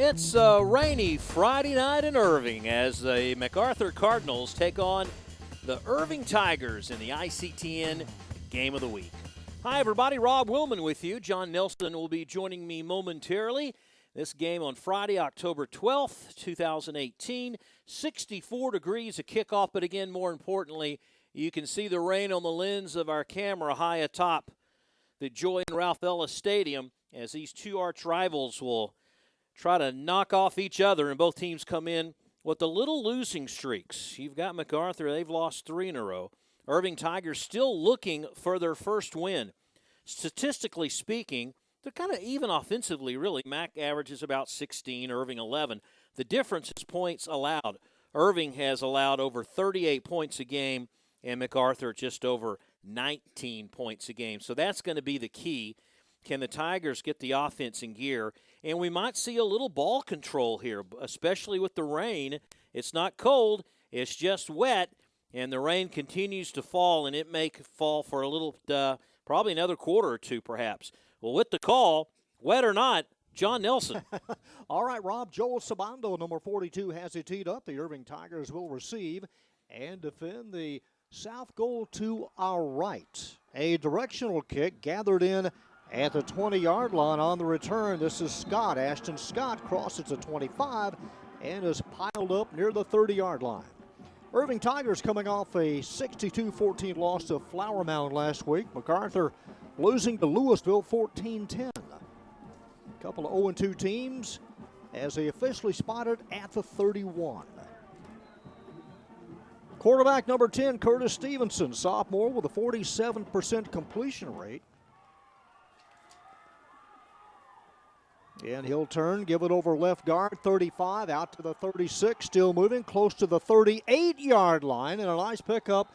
It's a rainy Friday night in Irving as the MacArthur Cardinals take on the Irving Tigers in the ICTN Game of the Week. Hi, everybody. Rob Willman with you. John Nelson will be joining me momentarily. This game on Friday, October 12th, 2018. 64 degrees a kickoff, but again, more importantly, you can see the rain on the lens of our camera high atop the Joy and Ralph Ellis Stadium as these two arch rivals will try to knock off each other, and both teams come in with the little losing streaks. You've got MacArthur. They've lost 3 in a row. Irving Tigers still looking for their first win. Statistically speaking, they're kind of even offensively, really. Mac averages about 16, Irving 11. The difference is points allowed. Irving has allowed over 38 points a game, and MacArthur just over 19 points a game. So that's going to be the key. Can the Tigers get the offense in gear? And we might see a little ball control here, especially with the rain. It's not cold, it's just wet, and the rain continues to fall, and it may fall for a little, probably another quarter or two perhaps. Well, with the call, wet or not, John Nelson. All right, Rob. Joel Sabando, number 42, has it teed up. The Irving Tigers will receive and defend the south goal to our right. A directional kick gathered in at the 20-yard line on the return. This is Scott. Ashton Scott crosses the 25 and is piled up near the 30-yard line. Irving Tigers coming off a 62-14 loss to Flower Mound last week. MacArthur losing to Louisville 14-10. A couple of 0-2 teams as they officially spotted at the 31. Quarterback number 10, Curtis Stevenson, sophomore with a 47% completion rate. And he'll turn, give it over left guard, 35, out to the 36, still moving, close to the 38-yard line, and a nice pickup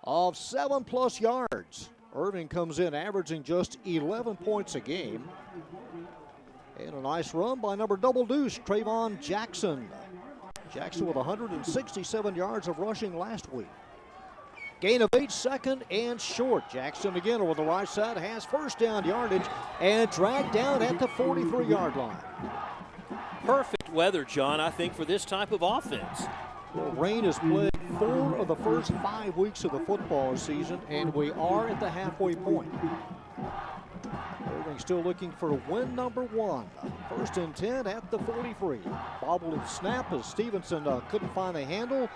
of 7+ yards. Irving comes in averaging just 11 points a game. And a nice run by number double deuce, Trayvon Jackson. Jackson with 167 yards of rushing last week. Gain of 8, second and short. Jackson again over the right side has first down yardage and dragged down at the 43-yard line. Perfect weather, John, I think, for this type of offense. Well, rain has plagued 4 of the first 5 weeks of the football season, and we are at the halfway point. Irving still looking for win number 1. First and 10 at the 43. Bobble and snap as Stevenson couldn't find a handle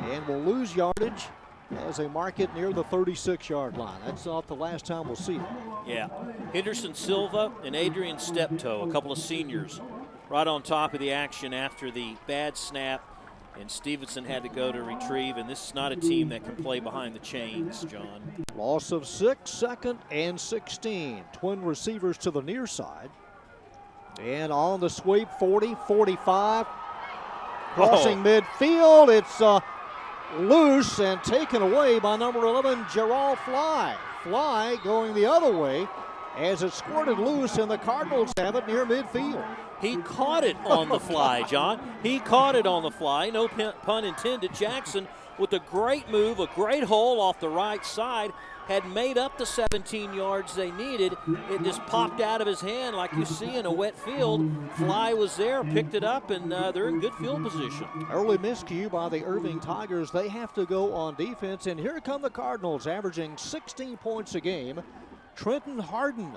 and will lose yardage as they mark it near the 36-yard line. That's not the last time we'll see it. Yeah. Henderson Silva and Adrian Steptoe, a couple of seniors, right on top of the action after the bad snap, and Stevenson had to go to retrieve, and this is not a team that can play behind the chains, John. Loss of 6, second and 16. Twin receivers to the near side. And on the sweep, 40, 45. Crossing midfield, it's loose and taken away by number 11, Gerald Fly. Fly going the other way as it squirted loose, and the Cardinals have it near midfield. He caught it on the fly, John. He caught it on the fly. No pun intended. Jackson with a great move, a great hole off the right side, had made up the 17 yards they needed. It just popped out of his hand like you see in a wet field. Fly was there, picked it up, and they're in good field position. Early miscue by the Irving Tigers. They have to go on defense, and here come the Cardinals, averaging 16 points a game. Trenton Hardin,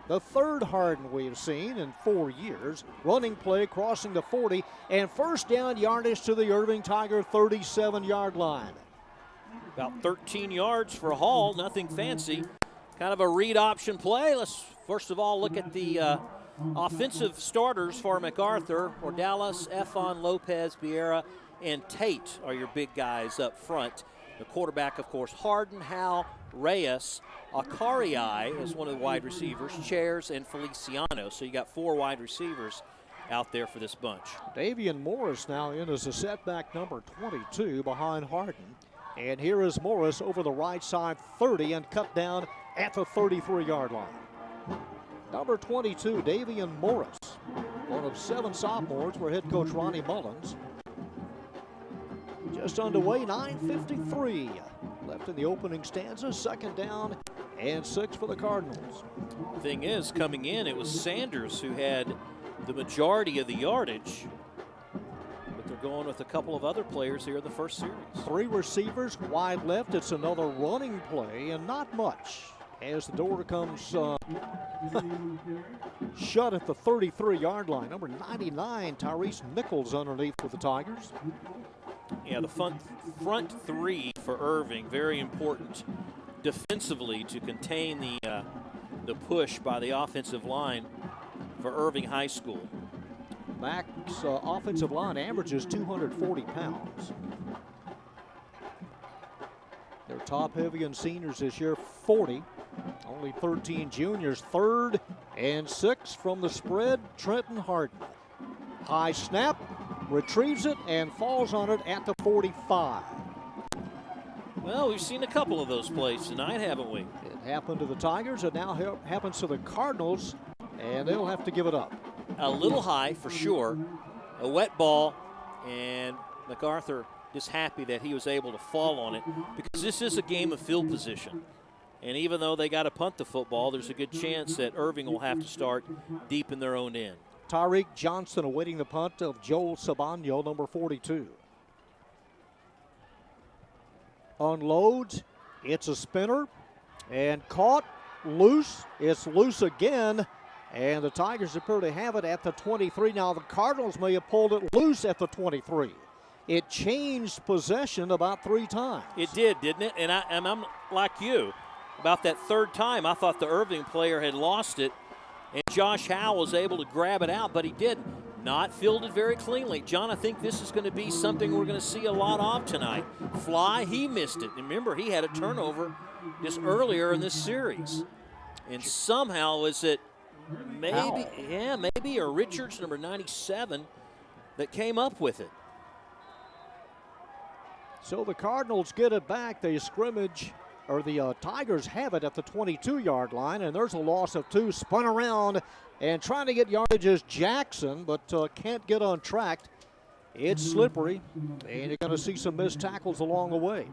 the third Hardin we've seen in 4 years. Running play crossing the 40, and first down yardage to the Irving Tiger 37-yard line. About 13 yards for Hall, nothing fancy. Kind of a read option play. Let's first of all look at the offensive starters for MacArthur. Ordalis, Efon, Lopez, Vieira, and Tate are your big guys up front. The quarterback, of course, Hardin, Howe, Reyes, Akarii is one of the wide receivers, Chairs, and Feliciano. So you got 4 wide receivers out there for this bunch. Davian Morris now in as a setback number 22 behind Hardin. And here is Morris over the right side, 30, and cut down at the 33-yard line. Number 22, Davian Morris, one of 7 sophomores for head coach Ronnie Mullins. Just underway, 9:53 left in the opening stanza. Second down and 6 for the Cardinals. Thing is, coming in, it was Sanders who had the majority of the yardage. But they're going with a couple of other players here in the first series. 3 receivers wide left. It's another running play, and not much as the door comes shut at the 33-yard line. Number 99, Tyrese Nichols underneath for the Tigers. Yeah, the front 3 for Irving, very important defensively to contain the push by the offensive line for Irving High School. Mac's offensive line averages 240 pounds. They're top-heavy in seniors this year, 40. Only 13 juniors. 3rd and 6 from the spread, Trenton Hardin. High snap, retrieves it, and falls on it at the 45. Well, we've seen a couple of those plays tonight, haven't we? It happened to the Tigers. It now happens to the Cardinals, and they'll have to give it up. A little high for sure. A wet ball, and MacArthur just happy that he was able to fall on it because this is a game of field position. And even though they got to punt the football, there's a good chance that Irving will have to start deep in their own end. Tyreek Johnson awaiting the punt of Joel Sabano, number 42. Unloads. It's a spinner. And caught. Loose. It's loose again. And the Tigers appear to have it at the 23. Now the Cardinals may have pulled it loose at the 23. It changed possession about 3 times. It did, didn't it? And I'm like you. About that 3rd time, I thought the Irving player had lost it, and Josh Howe was able to grab it out, but he didn't. Not fielded very cleanly. John, I think this is going to be something we're going to see a lot of tonight. Fly, he missed it. And remember, he had a turnover just earlier in this series. And somehow is it maybe or Richards, number 97, that came up with it. So the Cardinals get it back. They scrimmage, or the Tigers have it at the 22-yard line, and there's a loss of 2. Spun around and trying to get yardage is Jackson, but can't get on track. It's slippery, and you're going to see some missed tackles along the way.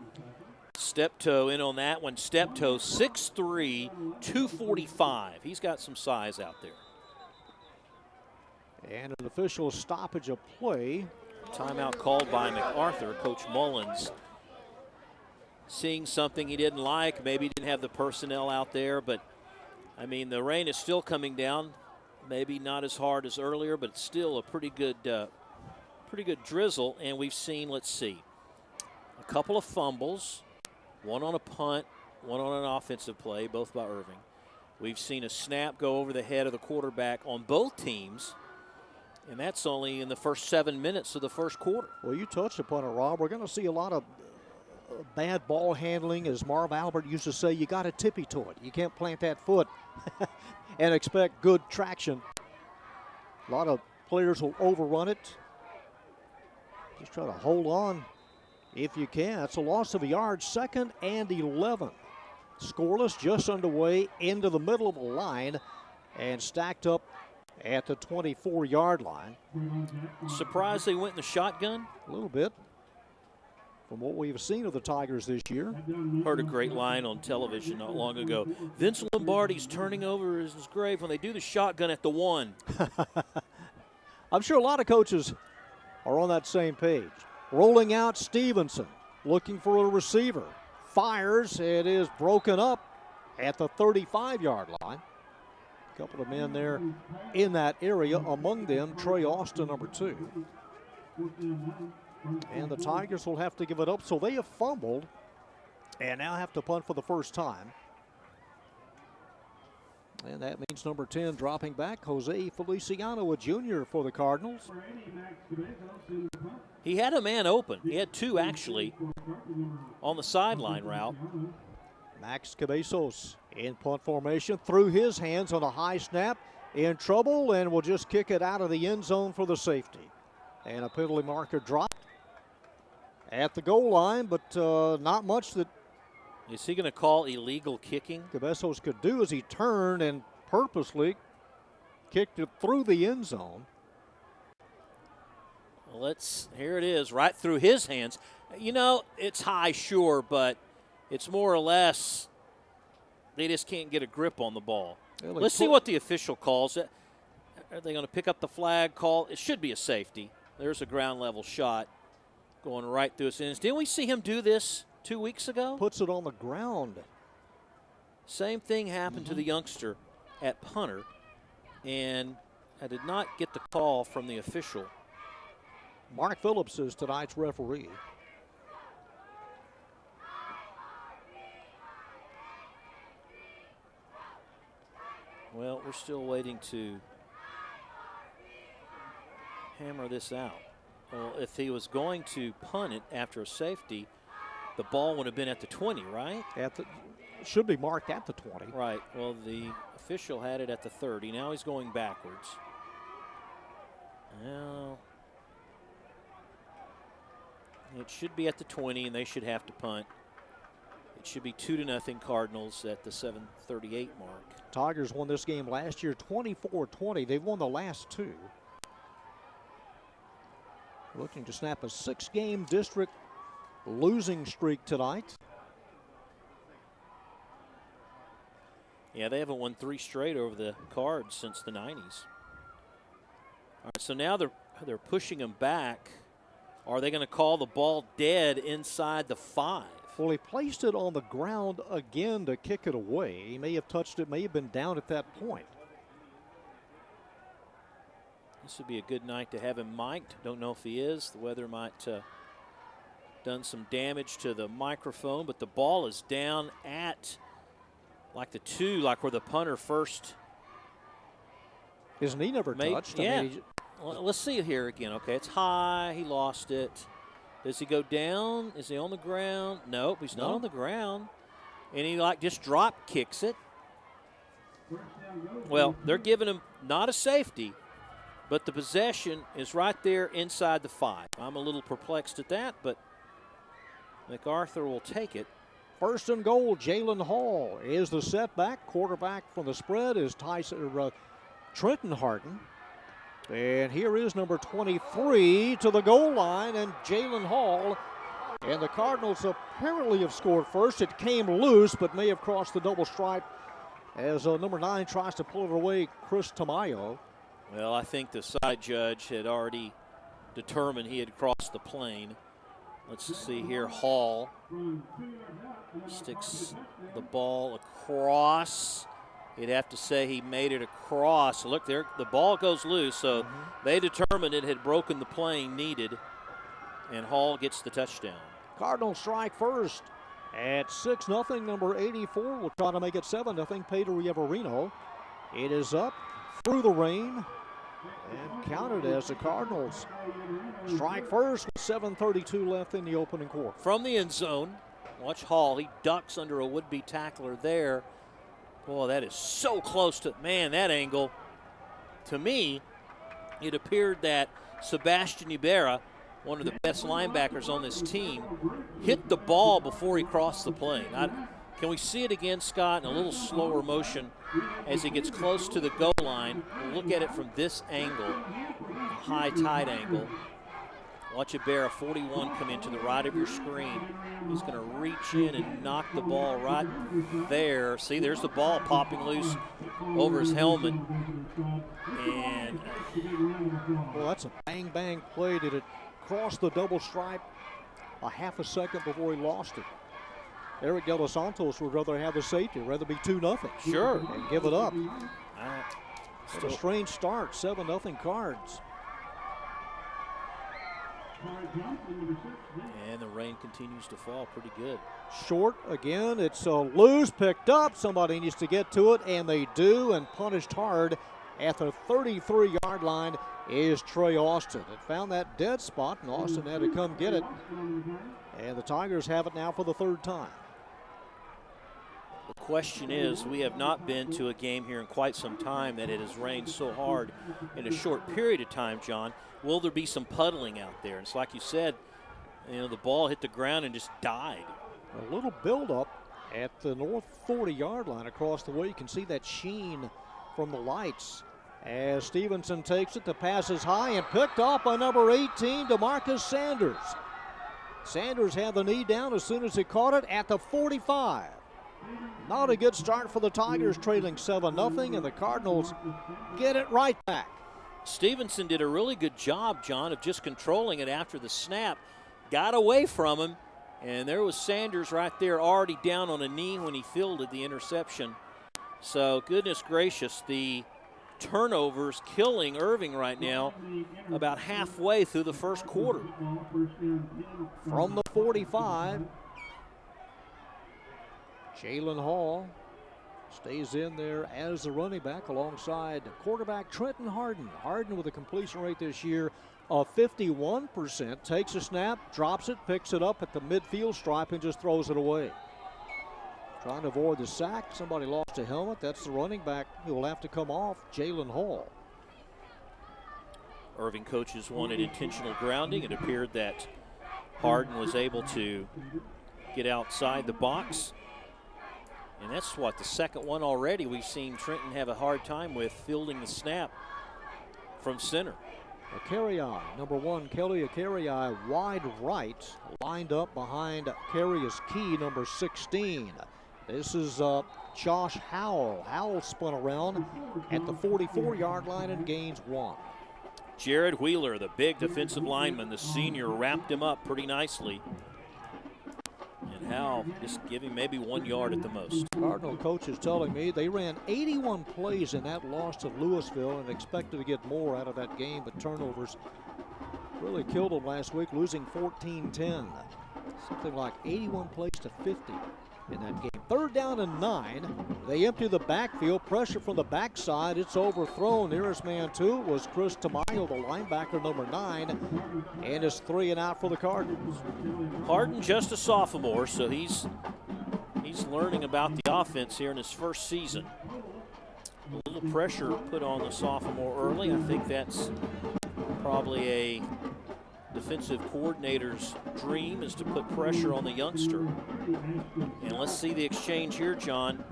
Steptoe in on that one. Steptoe, 6'3", 245. He's got some size out there. And an official stoppage of play. Timeout called by MacArthur. Coach Mullins seeing something he didn't like. Maybe he didn't have the personnel out there, but I mean, the rain is still coming down. Maybe not as hard as earlier, but it's still a pretty good drizzle. And we've seen, let's see, a couple of fumbles, one on a punt, one on an offensive play, both by Irving. We've seen a snap go over the head of the quarterback on both teams, and that's only in the first 7 minutes of the first quarter. Well, you touched upon it, Rob. We're going to see a lot of bad ball handling. As Marv Albert used to say, you got to tippy to it. You can't plant that foot and expect good traction. A lot of players will overrun it. Just try to hold on if you can. That's a loss of a yard. 2nd and 11. Scoreless, just underway into the middle of the line and stacked up at the 24-yard line. Surprised they went in the shotgun? A little bit. From what we've seen of the Tigers this year. Heard a great line on television not long ago. Vince Lombardi's turning over his grave when they do the shotgun at the 1. I'm sure a lot of coaches are on that same page. Rolling out Stevenson, looking for a receiver. Fires, it is broken up at the 35-yard line. A couple of men there in that area, among them Trey Austin, number 2. And the Tigers will have to give it up. So they have fumbled and now have to punt for the first time. And that means number 10 dropping back, Jose Feliciano, a junior for the Cardinals. He had a man open. He had 2 actually on the sideline route. Max Cabezos in punt formation, through his hands on a high snap, in trouble, and will just kick it out of the end zone for the safety. And a penalty marker dropped at the goal line, but not much that is he going to call illegal kicking? Cabezos could do as he turned and purposely kicked it through the end zone. Well, here it is, right through his hands. You know, it's high, sure, but it's more or less they just can't get a grip on the ball. Let's see what the official calls it. Are they going to pick up the flag call? It should be a safety. There's a ground level shot going right through his hands. Didn't we see him do this 2 weeks ago? Puts it on the ground. Same thing happened to the youngster at punter, and I did not get the call from the official. Mark Phillips is tonight's referee. Well, we're still waiting to hammer this out. Well, if he was going to punt it after a safety, the ball would have been at the 20, right? Should be marked at the 20. Right. Well, the official had it at the 30. Now he's going backwards. Now, it should be at the 20, and they should have to punt. It should be 2-0 Cardinals at the 7:38 mark. Tigers won this game last year 24-20. They've won the last two. Looking to snap a 6-game district losing streak tonight. Yeah, they haven't won 3 straight over the Cards since the 90s. All right, so now they're pushing him back. Are they going to call the ball dead inside the 5? Well, he placed it on the ground again to kick it away. He may have touched it, may have been down at that point. This would be a good night to have him mic'd. Don't know if he is. The weather might done some damage to the microphone, but the ball is down at like the 2, like where the punter first. His knee never touched. Yeah. Well, let's see it here again. Okay, it's high. He lost it. Does he go down? Is he on the ground? Nope, he's not on the ground. And he just drop kicks it. Well, they're giving him not a safety, but the possession is right there inside the 5. I'm a little perplexed at that, but MacArthur will take it. 1st and goal, Jalen Hall is the setback. Quarterback from the spread is Trenton Hardin. And here is number 23 to the goal line, and Jalen Hall. And the Cardinals apparently have scored first. It came loose, but may have crossed the double stripe as number 9 tries to pull it away, Chris Tamayo. Well, I think the side judge had already determined he had crossed the plane. Let's see here. Hall sticks the ball across. You'd have to say he made it across. Look there, the ball goes loose, so they determined it had broken the plane needed, and Hall gets the touchdown. Cardinals strike first at 6-0. Number 84 will try to make it 7-0. Pedro Yavarino. It is up through the rain and counted as the Cardinals strike first with 7:32 left in the opening quarter. From the end zone, watch Hall. He ducks under a would-be tackler there. Boy, that is so close to, man, that angle. To me, it appeared that Sebastian Ibarra, one of the best linebackers on this team, hit the ball before he crossed the plane. Can we see it again, Scott, in a little slower motion as he gets close to the goal line? We'll look at it from this angle, a high tide angle. Watch Ibarra, 41, come into the right of your screen. He's going to reach in and knock the ball right there. See, there's the ball popping loose over his helmet. And well, that's a bang-bang play. Did it cross the double stripe a half a second before he lost it? Eric De Los Santos would rather have the safety, rather be 2-0. Sure. And give it up. It's a strange start, 7-0 Cards. And the rain continues to fall pretty good. Short again. It's loose, picked up. Somebody needs to get to it, and they do, and punished hard at the 33-yard line is Trey Austin. It found that dead spot, and Austin had to come get it. And the Tigers have it now for the 3rd time. The question is, we have not been to a game here in quite some time that it has rained so hard in a short period of time, John. Will there be some puddling out there? It's like you said, the ball hit the ground and just died. A little buildup at the north 40-yard line across the way. You can see that sheen from the lights as Stevenson takes it. The pass is high and picked off by number 18, DeMarcus Sanders. Sanders had the knee down as soon as he caught it at the 45. Not a good start for the Tigers, trailing 7-0, and the Cardinals get it right back. Stevenson did a really good job, John, of just controlling it after the snap. Got away from him, and there was Sanders right there already down on a knee when he fielded the interception. So, goodness gracious, the turnovers killing Irving right now about halfway through the first quarter. From the 45, Jalen Hall stays in there as the running back alongside quarterback Trenton Hardin. Hardin with a completion rate this year of 51%, takes a snap, drops it, picks it up at the midfield stripe and just throws it away. Trying to avoid the sack. Somebody lost a helmet. That's the running back who will have to come off, Jalen Hall. Irving coaches wanted intentional grounding. It appeared that Hardin was able to get outside the box. And that's what, the second one already we've seen Trenton have a hard time with fielding the snap from center. Acariai, number 1, Kelly Acariai, wide right, lined up behind Carius Key, number 16. This is Josh Howell. Howell spun around at the 44-yard line and gains 1. Jared Wheeler, the big defensive lineman, the senior, wrapped him up pretty nicely. And Howell just giving maybe 1 yard at the most. Cardinal coach is telling me they ran 81 plays in that loss to Louisville and expected to get more out of that game, but turnovers really killed them last week, losing 14-10. Something like 81 plays to 50 in that game. 3rd down and 9. They empty the backfield. Pressure from the backside. It's overthrown. Nearest man to was Chris Tamayo, the linebacker, number 9. And it's 3 and out for the Cardinals. Hardin just a sophomore, so he's learning about the offense here in his first season. A little pressure put on the sophomore early. I think that's probably a defensive coordinator's dream, is to put pressure on the youngster. And let's see the exchange here, John.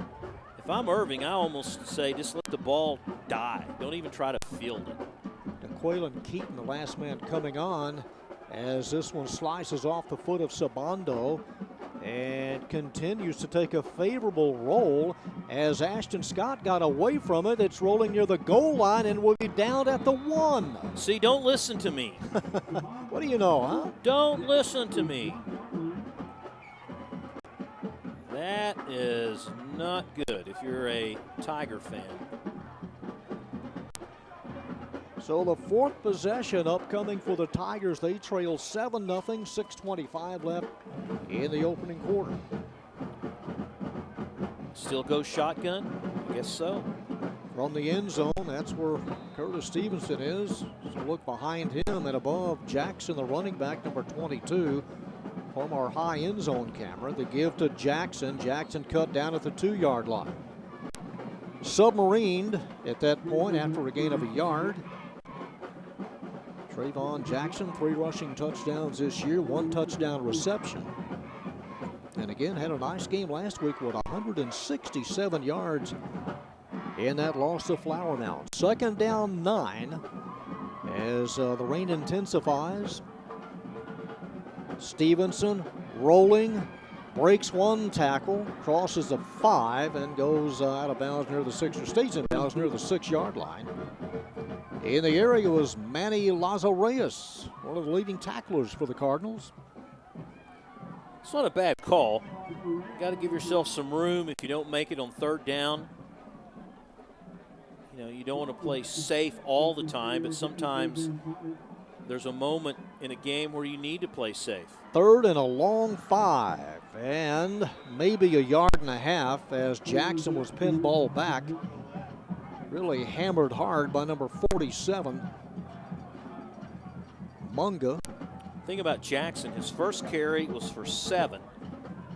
If I'm Irving, I almost say just let the ball die. Don't even try to field it. DeQuaylen Keaton, the last man coming on, as this one slices off the foot of Sabando and continues to take a favorable roll as Ashton Scott got away from it. It's rolling near the goal line and will be down at the 1. See, don't listen to me. What do you know, huh? Don't listen to me. That is not good if you're a Tiger fan. So the 4th possession upcoming for the Tigers. They trail 7-0, 6:25 left in the opening quarter. Still go shotgun? I guess so. From the end zone, that's where Curtis Stevenson is. So look behind him and above Jackson, the running back, number 22. From our high end zone camera, the give to Jackson. Jackson cut down at the 2-yard line. Submarined at that point after a gain of a yard. Trayvon Jackson, 3 rushing touchdowns this year, 1 touchdown reception. And again, had a nice game last week with 167 yards in that loss to Flower Mound. 2nd down 9 as the rain intensifies. Stevenson rolling, breaks 1 tackle, crosses the 5 and goes out of bounds near the 6, or stays in bounds near the 6-yard line. In the area was Manny Lazareus, one of the leading tacklers for the Cardinals. It's not a bad call. Got to give yourself some room if you don't make it on 3rd down. You know, you don't want to play safe all the time, but sometimes there's a moment in a game where you need to play safe. 3rd and a long 5, and maybe a yard and a half as Jackson was pinball back. Really hammered hard by number 47, Munga. Thing about Jackson, his first carry was for 7.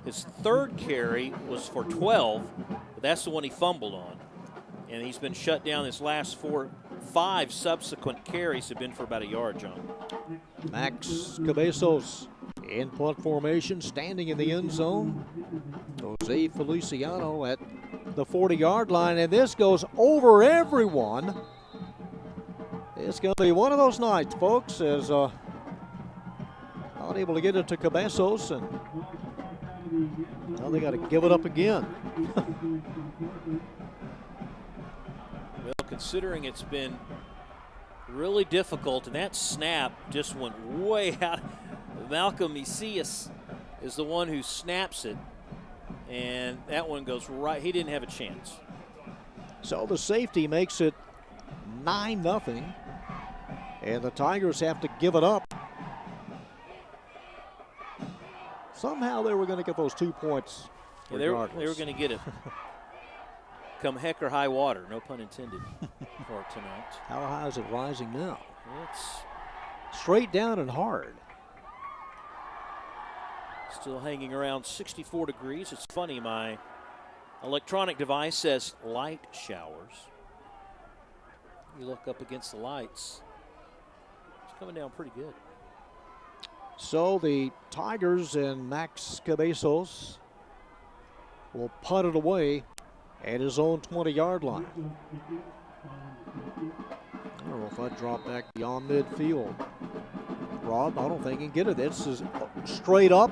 His 3rd carry was for 12, but that's the one he fumbled on. And he's been shut down his last 5 subsequent carries have been for about a yard, John. Max Cabezos in punt formation, standing in the end zone. Jose Feliciano at the 40-yard line, and this goes over everyone. It's going to be one of those nights, folks, as not able to get it to Cabezos, and Now they got to give it up again. Well, considering it's been really difficult, and that snap just went way out. Malcolm Macias is the one who snaps it, and that one goes right. He didn't have a chance. So the safety makes it 9-0, and the Tigers have to give it up. Somehow they were going to get those 2 points. Yeah, they were going to get it. Come heck or high water, no pun intended, for tonight. How high is it rising now? It's straight down and hard. Still hanging around 64 degrees. It's funny, my electronic device says light showers. You look up against the lights, it's coming down pretty good. So the Tigers and Max Cabezos will punt it away at his own 20-yard line. I don't know if I'd drop back beyond midfield. Rob, I don't think he can get it. This is straight up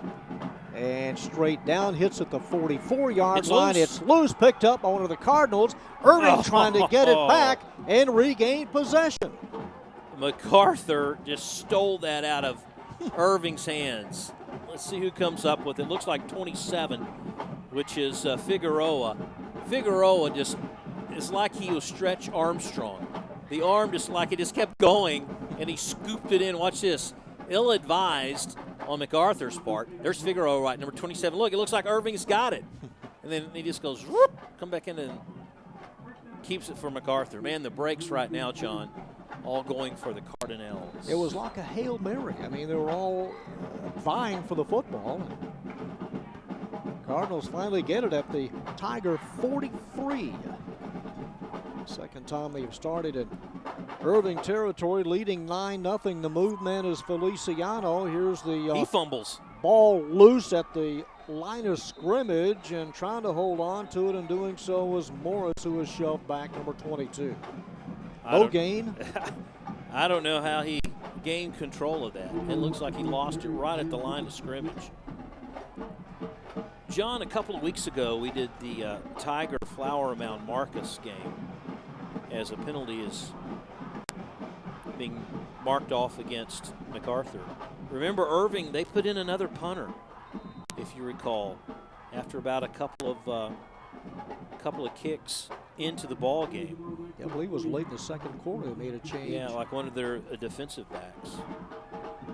and straight down. Hits at the 44-yard line. It's loose, picked up on the Cardinals. Irving trying to get it back and regain possession. MacArthur just stole that out of Irving's hands. Let's see who comes up with it. Looks like 27, which is Figueroa. Figueroa just is like he was Stretch Armstrong. The arm just like it just kept going, and he scooped it in. Watch this. Ill-advised on MacArthur's part. There's Figueroa right, number 27. Look, it looks like Irving's got it. And then he just goes, whoop, come back in and keeps it for MacArthur. Man, the breaks right now, John, all going for the Cardinals. It was like a Hail Mary. I mean, they were all vying for the football. Cardinals finally get it at the Tiger 43. Second time they've started in Irving territory, leading 9-0. The movement is Feliciano. Here's the he fumbles. Ball loose at the line of scrimmage, and trying to hold on to it, and doing so was Morris, who was shoved back, number 22. No gain. I don't know how he gained control of that. It looks like he lost it right at the line of scrimmage. John, a couple of weeks ago, we did the Tiger Flower Mound Marcus game as a penalty is being marked off against MacArthur. Remember, Irving, they put in another punter, if you recall, after about a couple of kicks into the ball game. Yeah, I believe it was late in the second quarter they made a change. Yeah, like one of their defensive backs.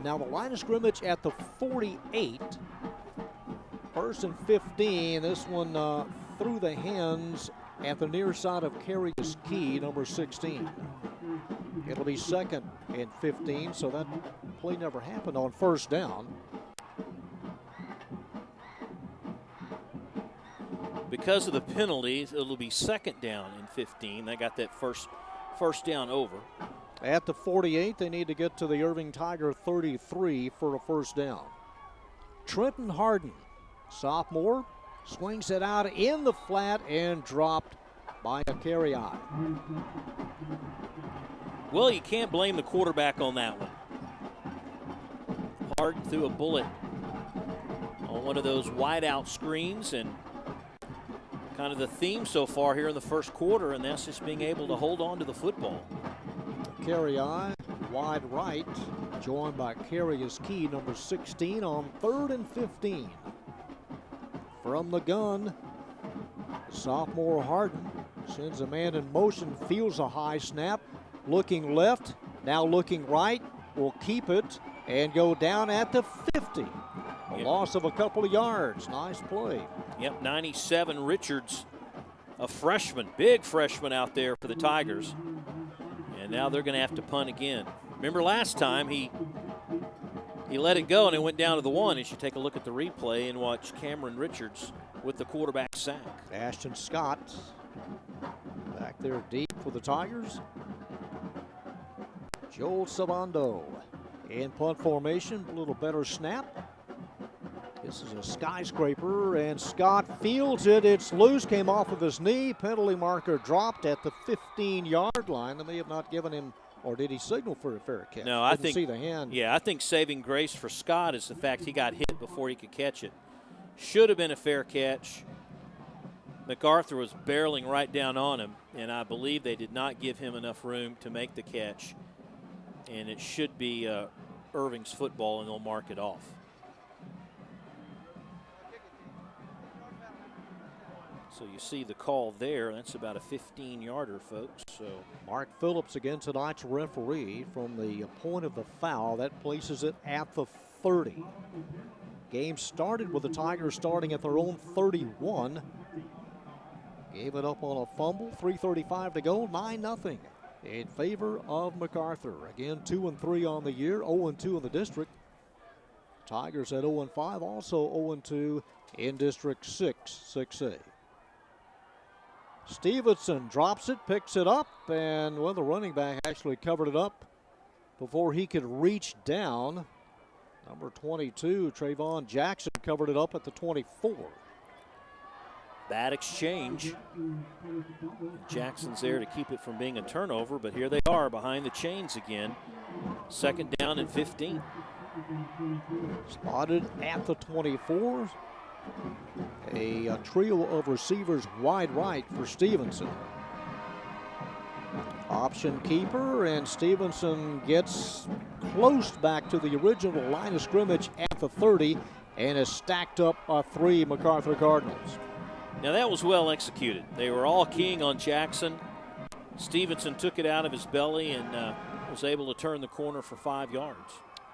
Now the line of scrimmage at the 48. First and 15. This one through the hands at the near side of Carey's Key, number 16. It'll be second and 15, so that play never happened on first down. Because of the penalties, it'll be second down and 15. They got that first down over. At the 48, they need to get to the Irving Tiger 33 for a first down. Trenton Hardin, sophomore, swings it out in the flat and dropped by a carry-on. Well, you can't blame the quarterback on that one. Hardin threw a bullet on one of those wide-out screens, and kind of the theme so far here in the first quarter, and that's just being able to hold on to the football. Carry-on, wide right, joined by Carey's Key, number 16, on 3rd and 15. From the gun, sophomore Hardin sends a man in motion, feels a high snap, looking left, now looking right, will keep it and go down at the 50. A loss of a couple of yards. Nice play. Yep, 97 Richards, a freshman, big freshman out there for the Tigers. And now they're going to have to punt again. Remember last time he let it go and it went down to the 1. You should take a look at the replay and watch Cameron Richards with the quarterback sack. Ashton Scott back there deep for the Tigers. Joel Sabando in punt formation, a little better snap. This is a skyscraper, and Scott fields it. It's loose, came off of his knee. Penalty marker dropped at the 15-yard line. They may have not given him, or did he signal for a fair catch? No, I Didn't see the hand. Yeah, I think saving grace for Scott is the fact he got hit before he could catch it. Should have been a fair catch. MacArthur was barreling right down on him, and I believe they did not give him enough room to make the catch. And it should be Irving's football, and they'll mark it off. So you see the call there. That's about a 15-yarder, folks. So Mark Phillips again tonight's referee from the point of the foul. That places it at the 30. Game started with the Tigers starting at their own 31. Gave it up on a fumble. 3:35 to go. 9-0 in favor of MacArthur. Again, 2-3 on the year. 0-2 in the district. Tigers at 0-5. Also 0-2 in District 6A. Stevenson drops it, picks it up, and well, the running back actually covered it up before he could reach down. Number 22, Trayvon Jackson, covered it up at the 24. Bad exchange. Jackson's there to keep it from being a turnover, but here they are behind the chains again. 2nd down and 15. Spotted at the 24. A trio of receivers wide right for Stevenson. Option keeper, and Stevenson gets close back to the original line of scrimmage at the 30 and has stacked up 3 MacArthur Cardinals. Now that was well executed. They were all keying on Jackson. Stevenson took it out of his belly and was able to turn the corner for 5 yards.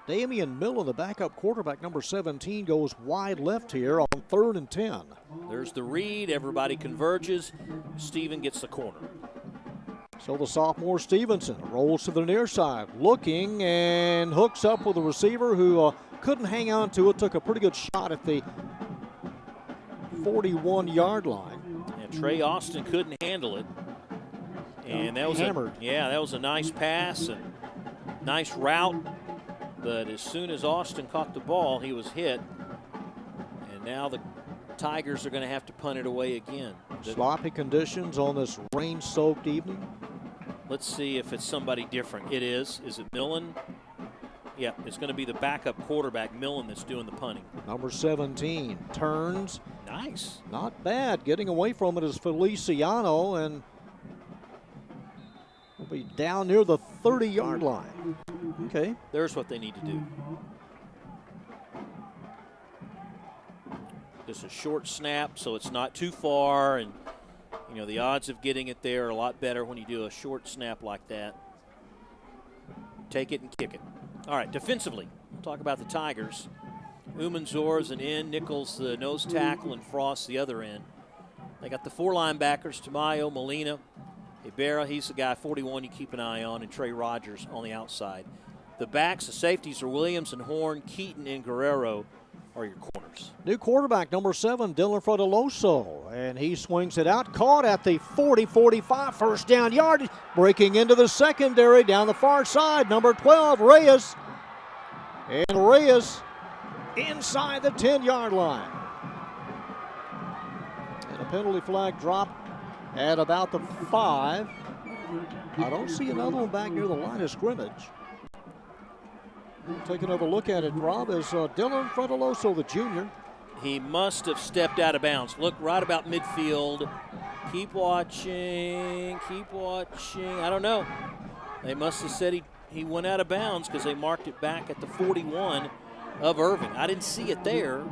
Damian Millen, the backup quarterback, number 17, goes wide left here on 3rd and 10. There's the read. Everybody converges. Steven gets the corner. So the sophomore Stevenson rolls to the near side, looking and hooks up with a receiver who couldn't hang on to it. Took a pretty good shot at the 41-yard line. And Trey Austin couldn't handle it. And that was hammered. That was a nice pass and nice route. But as soon as Austin caught the ball, he was hit. And now the Tigers are going to have to punt it away again. Sloppy conditions on this rain-soaked evening. Let's see if it's somebody different. It is. Is it Millen? Yeah, it's going to be the backup quarterback, Millen, that's doing the punting. Number 17 turns. Nice. Not bad. Getting away from it is Feliciano, and will be down near the 30-yard line. Okay. There's what they need to do. Just a short snap, so it's not too far, and you know the odds of getting it there are a lot better when you do a short snap like that. Take it and kick it. All right, defensively, we'll talk about the Tigers. Umanzor's an end, Nichols the nose tackle, and Frost the other end. They got the 4 linebackers, Tamayo, Molina, Ibarra, he's the guy, 41 you keep an eye on, and Trey Rogers on the outside. The backs, the safeties are Williams and Horn, Keaton and Guerrero are your corners. New quarterback, number 7, Dylan Fratelloso, and he swings it out, caught at the 40-45, first down yardage, breaking into the secondary down the far side, number 12, Reyes, and Reyes inside the 10-yard line. And a penalty flag dropped at about the 5. I don't see another one back near the line of scrimmage. Take another look at it, Rob, is Dylan Fratelloso, the junior. He must have stepped out of bounds. Look right about midfield. Keep watching, keep watching. I don't know. They must have said he went out of bounds because they marked it back at the 41 of Irving. I didn't see it there.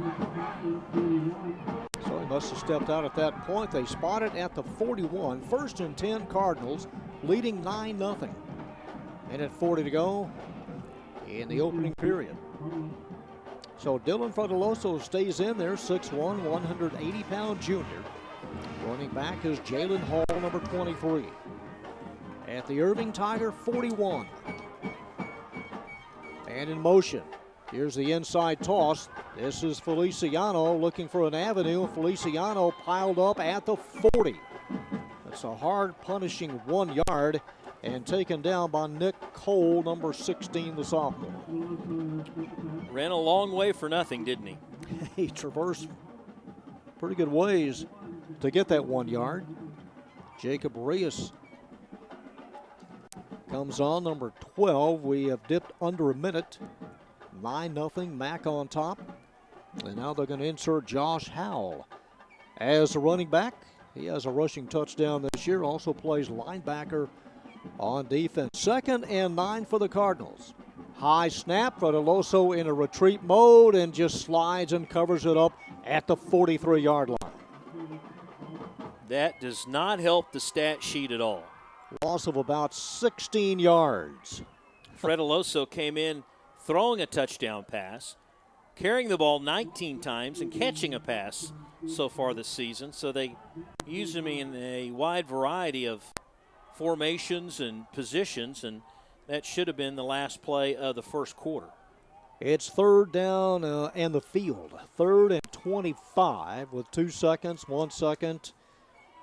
So he must have stepped out at that point. They spot it at the 41. 1st and 10 Cardinals, leading 9-0. And at 40 to go in the opening period. So Dylan Fratelloso stays in there, 6'1", 180-pound junior. Running back is Jalen Hall, number 23. At the Irving Tiger, 41. And in motion. Here's the inside toss. This is Feliciano looking for an avenue. Feliciano piled up at the 40. That's a hard punishing 1 yard and taken down by Nick Cole, number 16, the sophomore. Ran a long way for nothing, didn't he? He traversed pretty good ways to get that 1 yard. Jacob Reyes comes on, number 12. We have dipped under a minute. 9-0, Mac on top. And now they're going to insert Josh Howell as a running back. He has a rushing touchdown this year, also plays linebacker on defense. 2nd and 9 for the Cardinals. High snap, Fredeloso in a retreat mode and just slides and covers it up at the 43-yard line. That does not help the stat sheet at all. Loss of about 16 yards. Fredeloso came in throwing a touchdown pass, carrying the ball 19 times and catching a pass so far this season. So they used him in a wide variety of formations and positions, and that should have been the last play of the first quarter. It's 3rd down and the field. 3rd and 25 with 2 seconds, 1 second.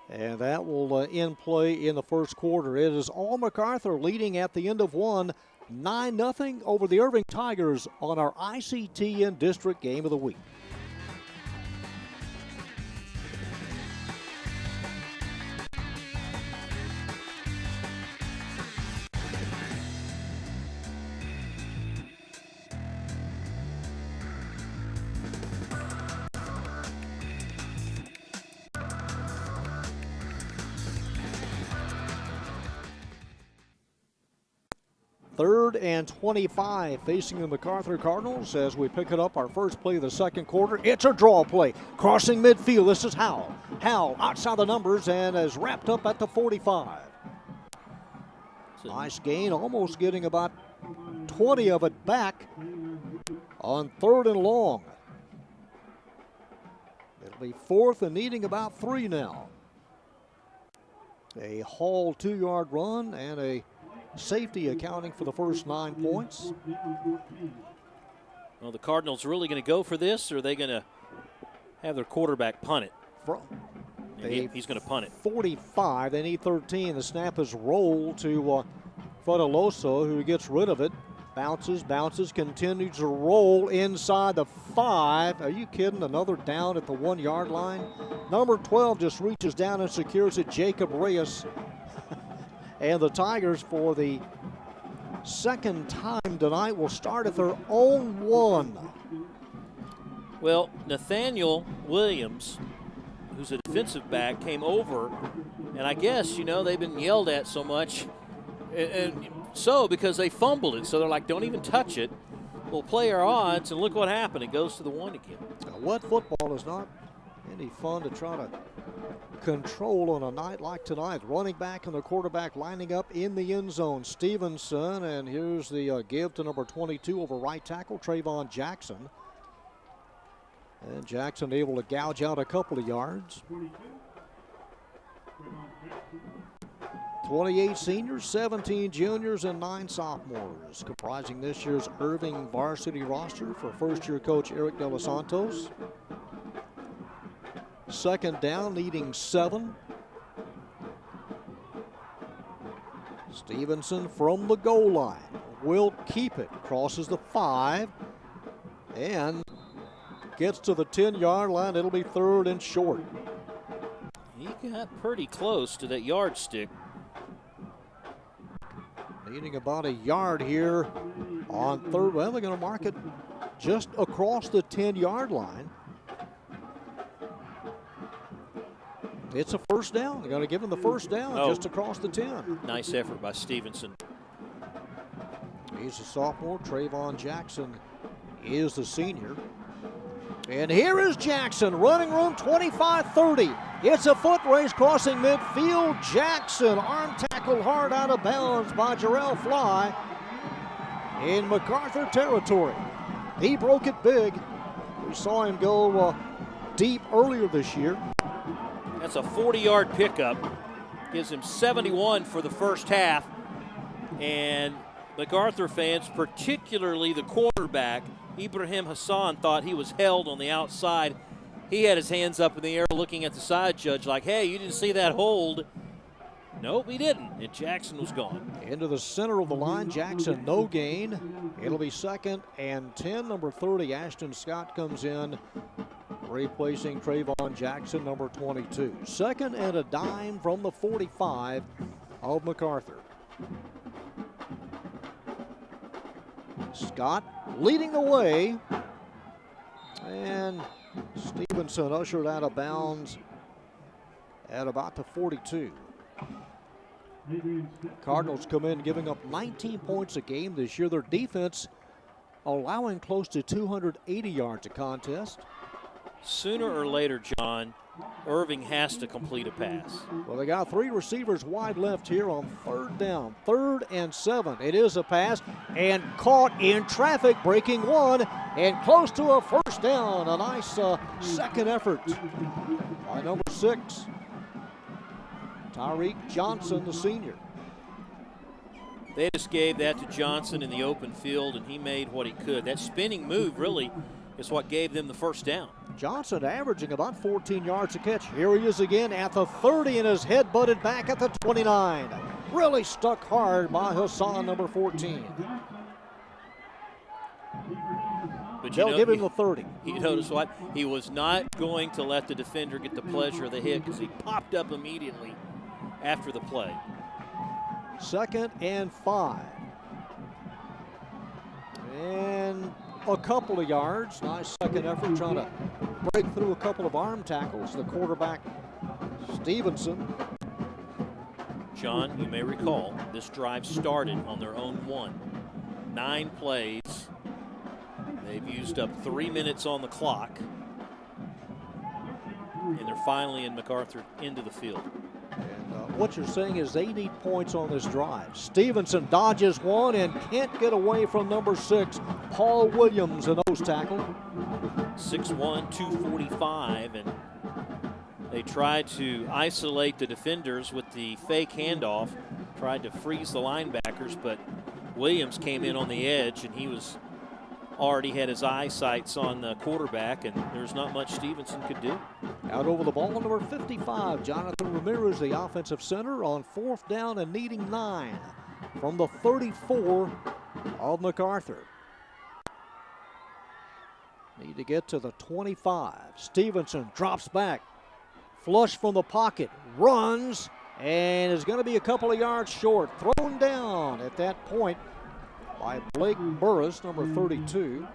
And that will end play in the first quarter. It is all MacArthur leading at the end of one, 9-0 over the Irving Tigers on our ICTN District Game of the Week. Third and 25 facing the MacArthur Cardinals as we pick it up our first play of the second quarter. It's a draw play. Crossing midfield. This is Howell. Howell outside the numbers and is wrapped up at the 45. Nice gain, almost getting about 20 of it back on 3rd and long. It'll be 4th and needing about 3 now. A Hall 2-yard run and a safety accounting for the first 9 points. Well, the Cardinals really going to go for this, or are they going to have their quarterback punt it? He's going to punt it. 45, they need 13. The snap is rolled to Fredeloso, who gets rid of it. Bounces, continues to roll inside the 5. Are you kidding? Another down at the 1-yard line. Number 12 just reaches down and secures it, Jacob Reyes. And the Tigers, for the second time tonight, will start at their own 1. Well, Nathaniel Williams, who's a defensive back, came over, and I guess, they've been yelled at so much, and so because they fumbled it, so they're like, don't even touch it. We'll play our odds, and look what happened. It goes to the 1 again. Wet football is not any fun to try to control on a night like tonight. Running back and the quarterback lining up in the end zone. Stevenson, and here's the give to number 22 over right tackle, Trayvon Jackson. And Jackson able to gouge out a couple of yards. 28 seniors, 17 juniors, and 9 sophomores, comprising this year's Irving varsity roster for first-year coach Eric De Los Santos. 2nd down, needing 7. Stevenson from the goal line will keep it. Crosses the 5 and gets to the 10-yard line. It'll be 3rd and short. He got pretty close to that yardstick. Needing about a yard here on 3rd. Well, they're going to mark it just across the 10-yard line. It's a first down. They're going to give him the first down just across the 10. Nice effort by Stevenson. He's a sophomore. Trayvon Jackson is the senior. And here is Jackson, running room 25-30. It's a foot race crossing midfield. Jackson, arm tackle hard out of bounds by Jarrell Fly in MacArthur territory. He broke it big. We saw him go deep earlier this year. That's a 40-yard pickup. Gives him 71 for the first half. And MacArthur fans, particularly the quarterback, Ibrahim Hassan, thought he was held on the outside. He had his hands up in the air looking at the side judge like, hey, you didn't see that hold. Nope, he didn't. And Jackson was gone. Into the center of the line, Jackson, no gain. It'll be 2nd and 10. Number 30, Ashton Scott comes in, replacing Trayvon Jackson, number 22. 2nd and a dime from the 45 of MacArthur. Scott leading the way And Stevenson ushered out of bounds at about the 42. Cardinals come in giving up 19 points a game this year. Their defense allowing close to 280 yards a contest. Sooner or later, John, Irving has to complete a pass. Well, they got 3 receivers wide left here on 3rd down. 3rd and 7. It is a pass and caught in traffic, breaking one and close to a 1st down. A nice second effort by number 6, Tyreek Johnson, the senior. They just gave that to Johnson in the open field, and he made what he could. That spinning move really is what gave them the 1st down. Johnson averaging about 14 yards a catch. Here he is again at the 30, and his head butted back at the 29. Really stuck hard by Hassan, number 14. But they'll give him the 30. You notice what? He was not going to let the defender get the pleasure of the hit because he popped up immediately after the play. 2nd and 5. And a couple of yards. Nice second effort trying to break through a couple of arm tackles. The quarterback, Stevenson. John, you may recall, this drive started on their own 1. 9 plays. They've used up 3 minutes on the clock. And they're finally in MacArthur into the field. And what you're saying is they need points on this drive. Stevenson dodges one and can't get away from number 6, Paul Williams, a nose tackle. 6'1", 245, and they tried to isolate the defenders with the fake handoff, tried to freeze the linebackers, but Williams came in on the edge, and he was already had his eyesights on the quarterback, and there's not much Stevenson could do. Out over the ball, number 55, Jonathan Ramirez, the offensive center, on 4th down and needing 9 from the 34 of MacArthur. Need to get to the 25. Stevenson drops back, flush from the pocket, runs, and is going to be a couple of yards short. Thrown down at that point by Blake Burris, number 32.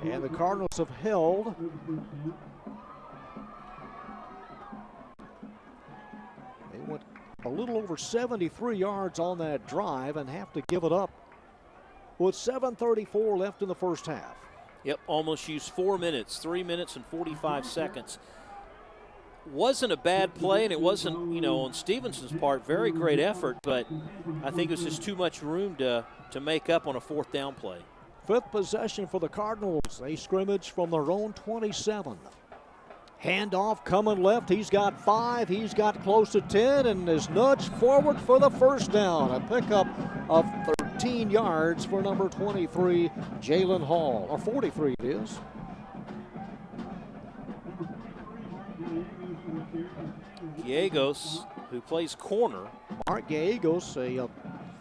And the Cardinals have held they went a little over 73 yards on that drive and have to give it up with 7:34 left in the first half. Yep, almost used 4 minutes, 3 minutes and 45 seconds. Wasn't a bad play, and it wasn't, on Stevenson's part, very great effort, but I think it was just too much room to make up on a 4th down play. 5th possession for the Cardinals. They scrimmage from their own 27. Handoff coming left. He's got 5. He's got close to 10 and is nudged forward for the 1st down. A pickup of 13 yards for number 23, Jalen Hall, or 43 it is. Gallegos, who plays corner. Mark Gallegos, a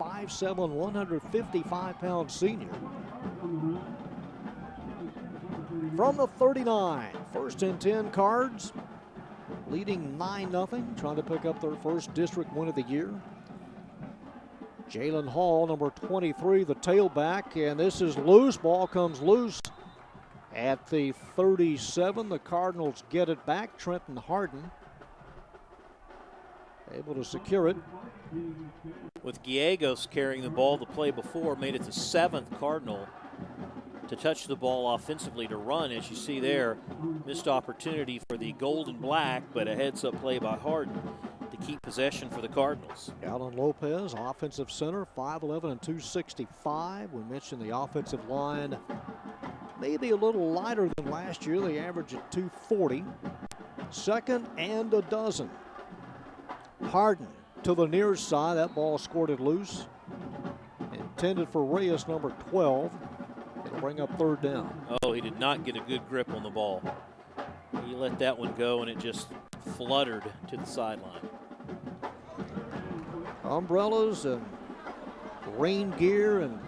5'7", 155-pound senior. From the 39, 1st and 10 Cards, leading 9-0, trying to pick up their first district win of the year. Jalen Hall, number 23, the tailback, and this is loose. Ball comes loose at the 37. The Cardinals get it back. Trenton Hardin able to secure it. With Gallegos carrying the ball the play before, made it the 7th Cardinal to touch the ball offensively to run. As you see there, missed opportunity for the gold and black, but a heads-up play by Hardin to keep possession for the Cardinals. Alan Lopez, offensive center, 5'11" and 265. We mentioned the offensive line maybe a little lighter than last year. They averaged at 240. 2nd and a dozen. Hardin to the near side. That ball squirted loose. Intended for Reyes, number 12. It'll bring up 3rd down. Oh, he did not get a good grip on the ball. He let that one go, and it just fluttered to the sideline. Umbrellas and rain gear and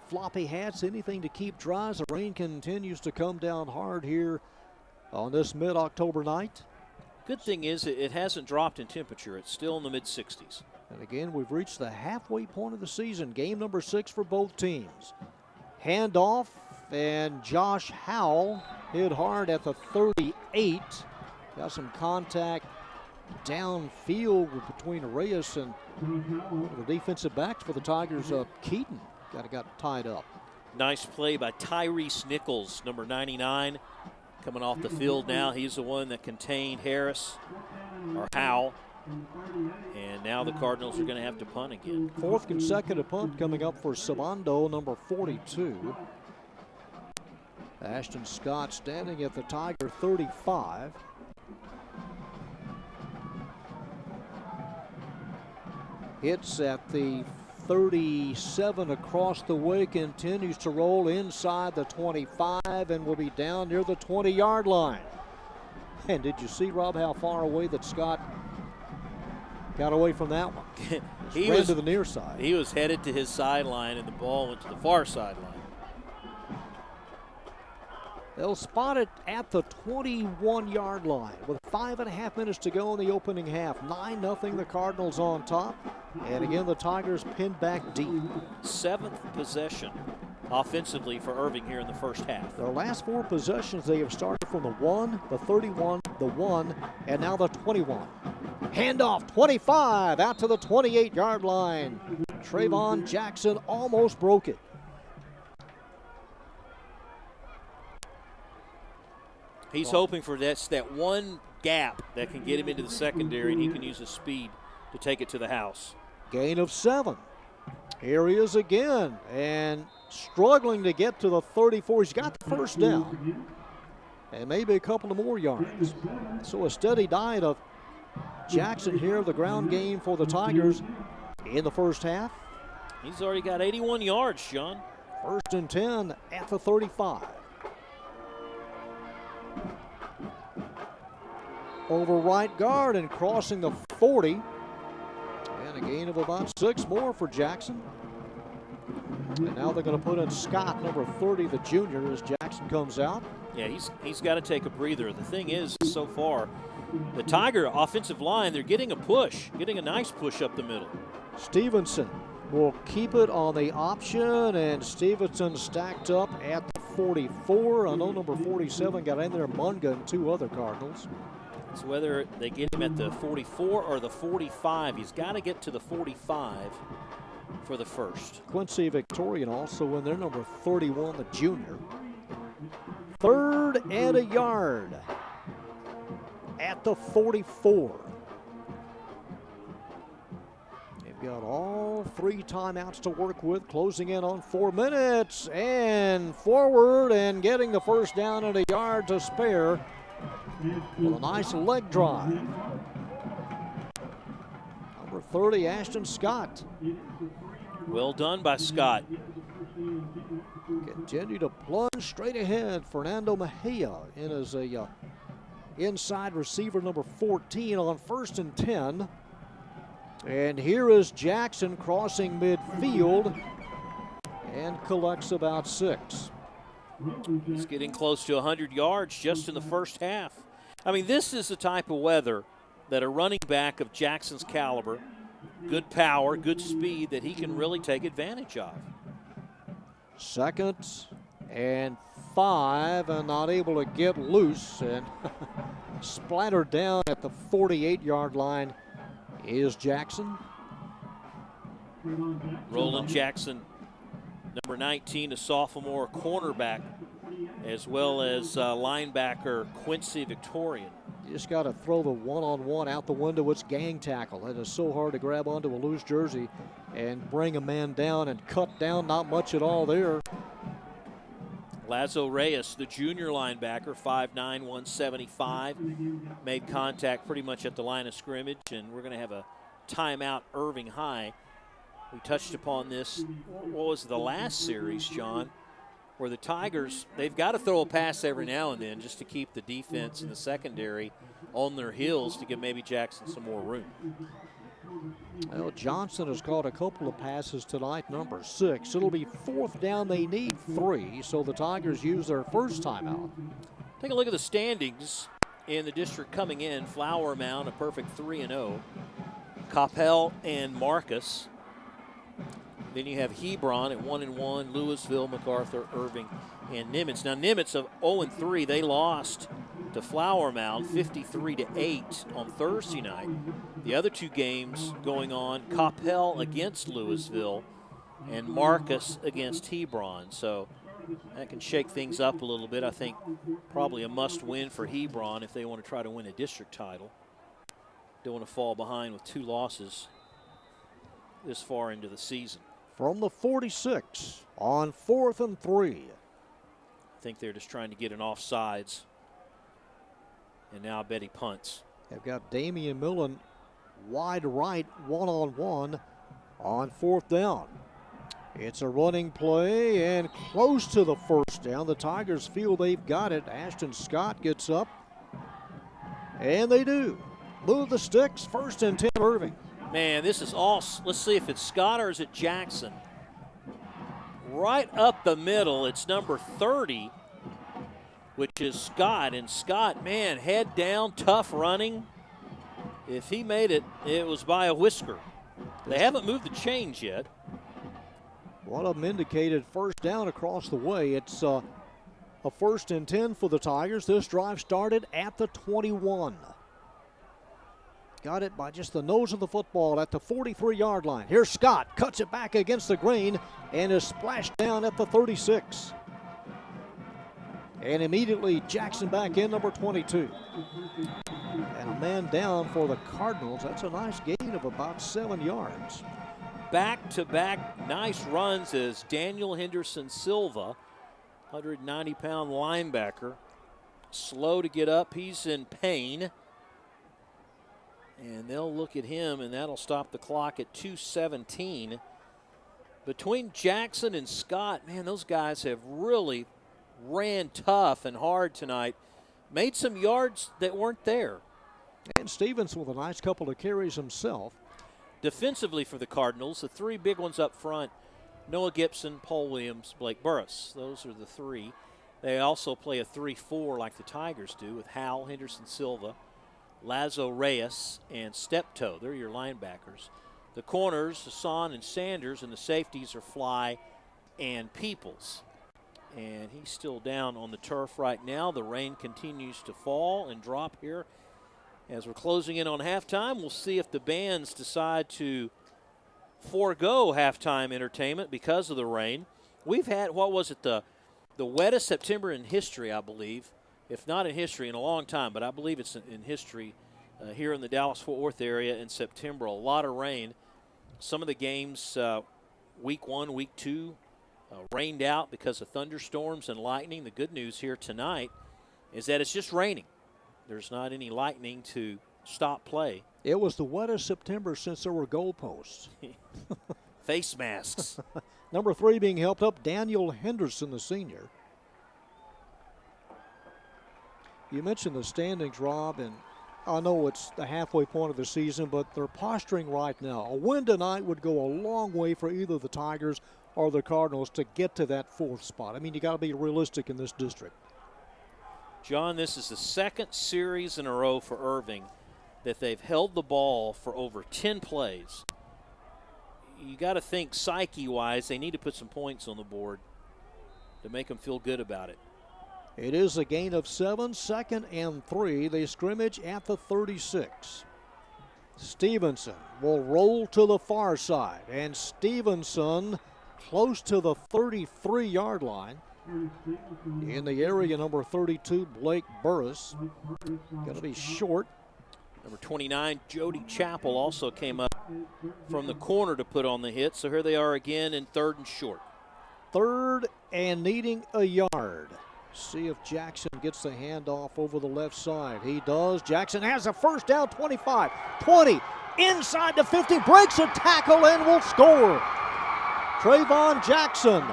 floppy hats, anything to keep dry as the rain continues to come down hard here on this mid-October night. Good thing is it hasn't dropped in temperature. It's still in the mid-60s. And again, we've reached the halfway point of the season. Game number 6 for both teams. Handoff and Josh Howell hit hard at the 38. Got some contact downfield between Reyes and the defensive backs for the Tigers. Keaton got tied up. Nice play by Tyrese Nichols, number 99, coming off the field now. He's the one that contained Harris, or Howell. And now the Cardinals are going to have to punt again. Fourth consecutive punt coming up for Sabando, number 42. Ashton Scott standing at the Tiger 35. Hits at the 37 across the way, continues to roll inside the 25 and will be down near the 20-yard line. And did you see, Rob, how far away that Scott got away from that one? He ran was to the near side. He was headed to his sideline, and the ball went to the far sideline. They'll spot it at the 21-yard line with 5.5 minutes to go in the opening half. 9-0, the Cardinals on top. And again, the Tigers pinned back deep. 7th possession offensively for Irving here in the first half. Their last 4 possessions, they have started from the 1, the 31, the 1, and now the 21. Handoff, 25, out to the 28-yard line. Trayvon Jackson almost broke it. He's hoping for that one gap that can get him into the secondary, and he can use his speed to take it to the house. Gain of 7. Here he is again, and struggling to get to the 34. He's got the first down, and maybe a couple of more yards. So a steady diet of Jackson here, the ground game for the Tigers in the first half. He's already got 81 yards, John. 1st and 10 at the 35. Over right guard and crossing the 40. And a gain of about 6 more for Jackson. And now they're going to put in Scott, number 30, the junior, as Jackson comes out. Yeah, he's got to take a breather. The thing is, so far, the Tiger offensive line, they're getting a nice push up the middle. Stevenson will keep it on the option, and Stevenson stacked up at the 44. I know number 47 got in there, Munga, and 2 other Cardinals. It's whether they get him at the 44 or the 45. He's got to get to the 45 for the first. Quincy Victorian also in there, number 31, the junior. 3rd and a yard at the 44. They've got all 3 timeouts to work with, closing in on 4 minutes, and forward and getting the first down and a yard to spare with a nice leg drive. Number 30, Ashton Scott. Well done by Scott. Continue to plunge straight ahead. Fernando Mejia in as a inside receiver, number 14, on 1st and 10. And here is Jackson crossing midfield and collects about 6. He's getting close to 100 yards just in the first half. I mean, this is the type of weather that a running back of Jackson's caliber, good power, good speed, that he can really take advantage of. 2nd and 5, and not able to get loose, and splattered down at the 48-yard line is Jackson. Roland Jackson, number 19, a sophomore cornerback, as well as linebacker Quincy Victorian. You just got to throw the one-on-one out the window. It's gang tackle. It is so hard to grab onto a loose jersey and bring a man down and cut down. Not much at all there. Lazo Reyes, the junior linebacker, 5'9", 175, made contact pretty much at the line of scrimmage, and we're going to have a timeout, Irving High. We touched upon this, what was the last series, John, where the Tigers, they've got to throw a pass every now and then just to keep the defense and the secondary on their heels to give maybe Jackson some more room. Well, Johnson has caught a couple of passes tonight, number 6. It'll be 4th down. They need 3, so the Tigers use their first timeout. Take a look at the standings in the district coming in. Flower Mound, a perfect 3-0. Coppell and Marcus Then you have Hebron at 1-1, Louisville, MacArthur, Irving, and Nimitz. Now Nimitz of 0-3, they lost to Flower Mound 53-8 on Thursday night. The other two games going on, Coppell against Louisville and Marcus against Hebron. So that can shake things up a little bit. I think probably a must-win for Hebron if they want to try to win a district title. Don't want to fall behind with 2 losses this far into the season. From the 46 on 4th and 3. I think they're just trying to get an offsides. And now Betty punts. They've got Damian Millen wide right, one-on-one on 4th down. It's a running play and close to the first down. The Tigers feel they've got it. Ashton Scott gets up, and they do. Move the sticks, 1st and 10, Irving. Man, this is all, let's see if it's Scott or is it Jackson. Right up the middle, it's number 30, which is Scott. And Scott, man, head down, tough running. If he made it, it was by a whisker. They haven't moved the chains yet. One of them indicated 1st down across the way. It's a 1st and 10 for the Tigers. This drive started at the 21. Got it by just the nose of the football at the 43-yard line. Here's Scott, cuts it back against the grain and is splashed down at the 36. And immediately Jackson back in, number 22. And a man down for the Cardinals. That's a nice gain of about 7 yards. Back-to-back nice runs as Daniel Henderson Silva, 190-pound linebacker, slow to get up. He's in pain. And they'll look at him, and that'll stop the clock at 2:17. Between Jackson and Scott, man, those guys have really ran tough and hard tonight. Made some yards that weren't there. And Stevens with a nice couple of carries himself. Defensively for the Cardinals, the 3 big ones up front, Noah Gibson, Paul Williams, Blake Burris. Those are the 3. They also play a 3-4 like the Tigers do with Howell, Henderson Silva, Lazo Reyes, and Steptoe. They're your linebackers. The corners, Hassan and Sanders, and the safeties are Fly and Peoples. And he's still down on the turf right now. The rain continues to fall and drop here. As we're closing in on halftime, we'll see if the bands decide to forego halftime entertainment because of the rain. We've had, what was it, the wettest September in history, I believe. If not in history, in a long time, but I believe it's in history here in the Dallas-Fort Worth area in September. A lot of rain. Some of the games, week 1, week 2, rained out because of thunderstorms and lightning. The good news here tonight is that it's just raining. There's not any lightning to stop play. It was the wettest September since there were goalposts. Face masks. Number 3 being helped up, Daniel Henderson, the senior. You mentioned the standings, Rob, and I know it's the halfway point of the season, but they're posturing right now. A win tonight would go a long way for either the Tigers or the Cardinals to get to that 4th spot. I mean, you got to be realistic in this district. John, this is the 2nd series in a row for Irving that they've held the ball for over 10 plays. You got to think psyche-wise, they need to put some points on the board to make them feel good about it. It is a gain of 7, 2nd and 3. They scrimmage at the 36. Stevenson will roll to the far side, and Stevenson close to the 33-yard line. In the area, number 32, Blake Burris. Going to be short. Number 29, Jody Chappell, also came up from the corner to put on the hit. So here they are again in 3rd and short. 3rd and needing a yard. See if Jackson gets the handoff over the left side. He does. Jackson has a 1st down, 25, 20, inside the 50, breaks a tackle and will score. Trayvon Jackson,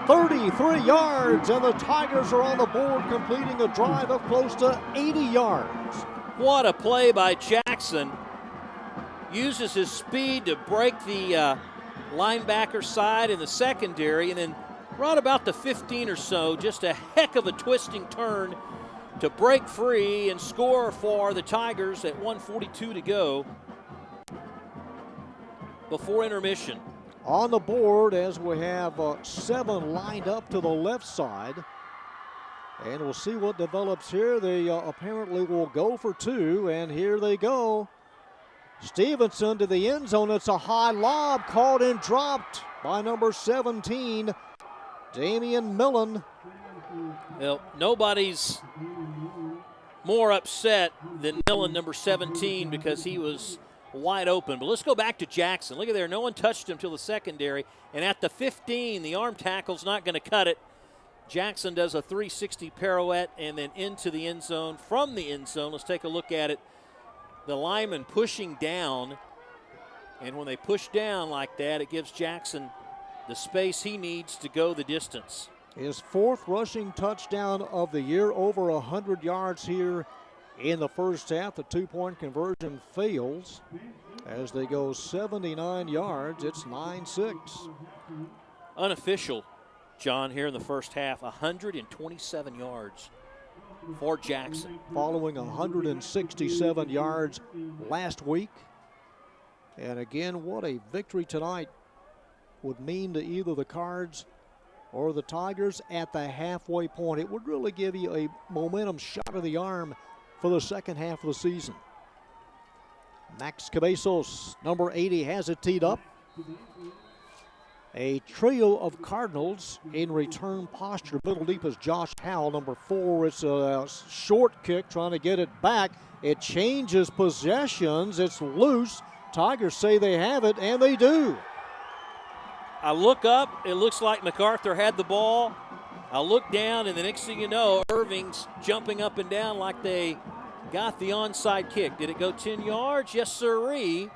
33 yards, and the Tigers are on the board, completing a drive of close to 80 yards. What a play by Jackson. Uses his speed to break the linebacker side in the secondary, and then right about the 15 or so, just a heck of a twisting turn to break free and score for the Tigers at 1:42 to go before intermission. on the board as we have 7 lined up to the left side. And we'll see what develops here. They apparently will go for 2, and here they go. Stevenson to the end zone. It's a high lob, caught and dropped by number 17, Damian Millen. Well, nobody's more upset than Millen, number 17, because he was wide open. But let's go back to Jackson. Look at there. No one touched him till the secondary. And at the 15, the arm tackle's not going to cut it. Jackson does a 360 pirouette and then into the end zone. From the end zone, let's take a look at it. The lineman pushing down. And when they push down like that, it gives Jackson the space he needs to go the distance. His 4th rushing touchdown of the year, over 100 yards here in the first half. The 2-point conversion fails as they go 79 yards. It's 9-6. Unofficial, John, here in the first half, 127 yards for Jackson. Following 167 yards last week. And again, what a victory tonight would mean to either the Cards or the Tigers at the halfway point. It would really give you a momentum shot of the arm for the second half of the season. Max Cabezos, number 80, has it teed up. A trio of Cardinals in return posture. Middle deep is Josh Howell, number 4. It's a short kick, trying to get it back. It changes possessions. It's loose. Tigers say they have it, and they do. I look up, it looks like MacArthur had the ball. I look down, and the next thing you know, Irving's jumping up and down like they got the onside kick. Did it go 10 yards? Yes, sirree.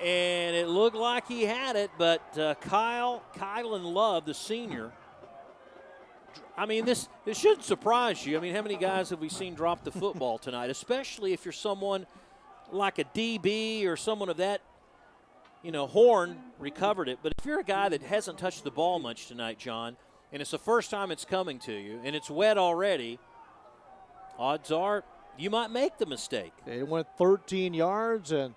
And it looked like he had it, but Kylan Love, the senior, I mean, this shouldn't surprise you. I mean, how many guys have we seen drop the football tonight, especially if you're someone like a DB or someone of that, Horn recovered it. But if you're a guy that hasn't touched the ball much tonight, John, and it's the first time it's coming to you, and it's wet already, odds are you might make the mistake. It went 13 yards, and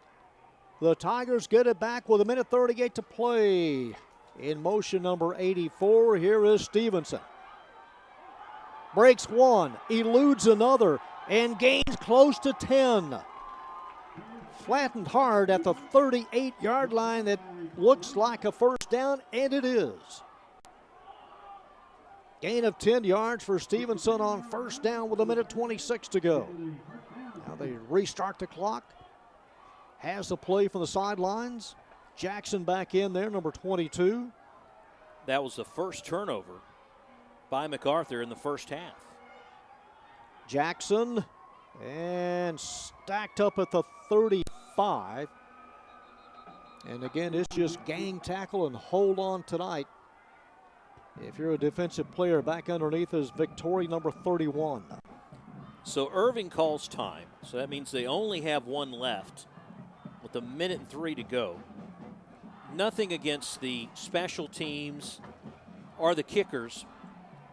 the Tigers get it back with 1:38 to play. In motion, number 84, here is Stevenson. Breaks one, eludes another, and gains close to 10. Flattened hard at the 38-yard line. That looks like a first down, and it is. Gain of 10 yards for Stevenson on first down with 1:26 to go. Now they restart the clock. Has the play from the sidelines. Jackson back in there, number 22. That was the first turnover by MacArthur in the first half. Jackson, and stacked up at the 35. And again, it's just gang tackle and hold on tonight. If you're a defensive player, back underneath is Victoria, number 31. So Irving calls time. So that means they only have one left with 1:03 to go. Nothing against the special teams or the kickers,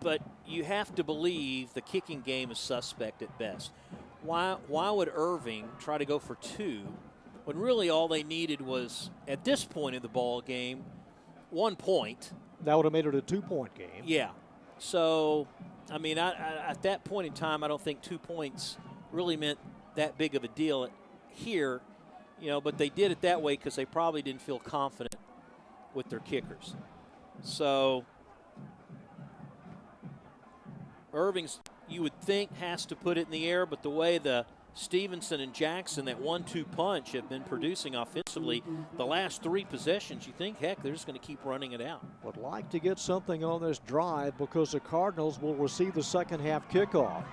but you have to believe the kicking game is suspect at best. Why would Irving try to go for 2 when really all they needed was, at this point in the ball game, 1 point? That would have made it a 2-point game. Yeah. So, I mean, at that point in time, I don't think 2 points really meant that big of a deal here, but they did it that way because they probably didn't feel confident with their kickers. So, Irving's, you would think, has to put it in the air, but the way the Stevenson and Jackson, that 1-2 punch, have been producing offensively the last 3 possessions, you think, heck, they're just going to keep running it out. Would like to get something on this drive because the Cardinals will receive the second half kickoff.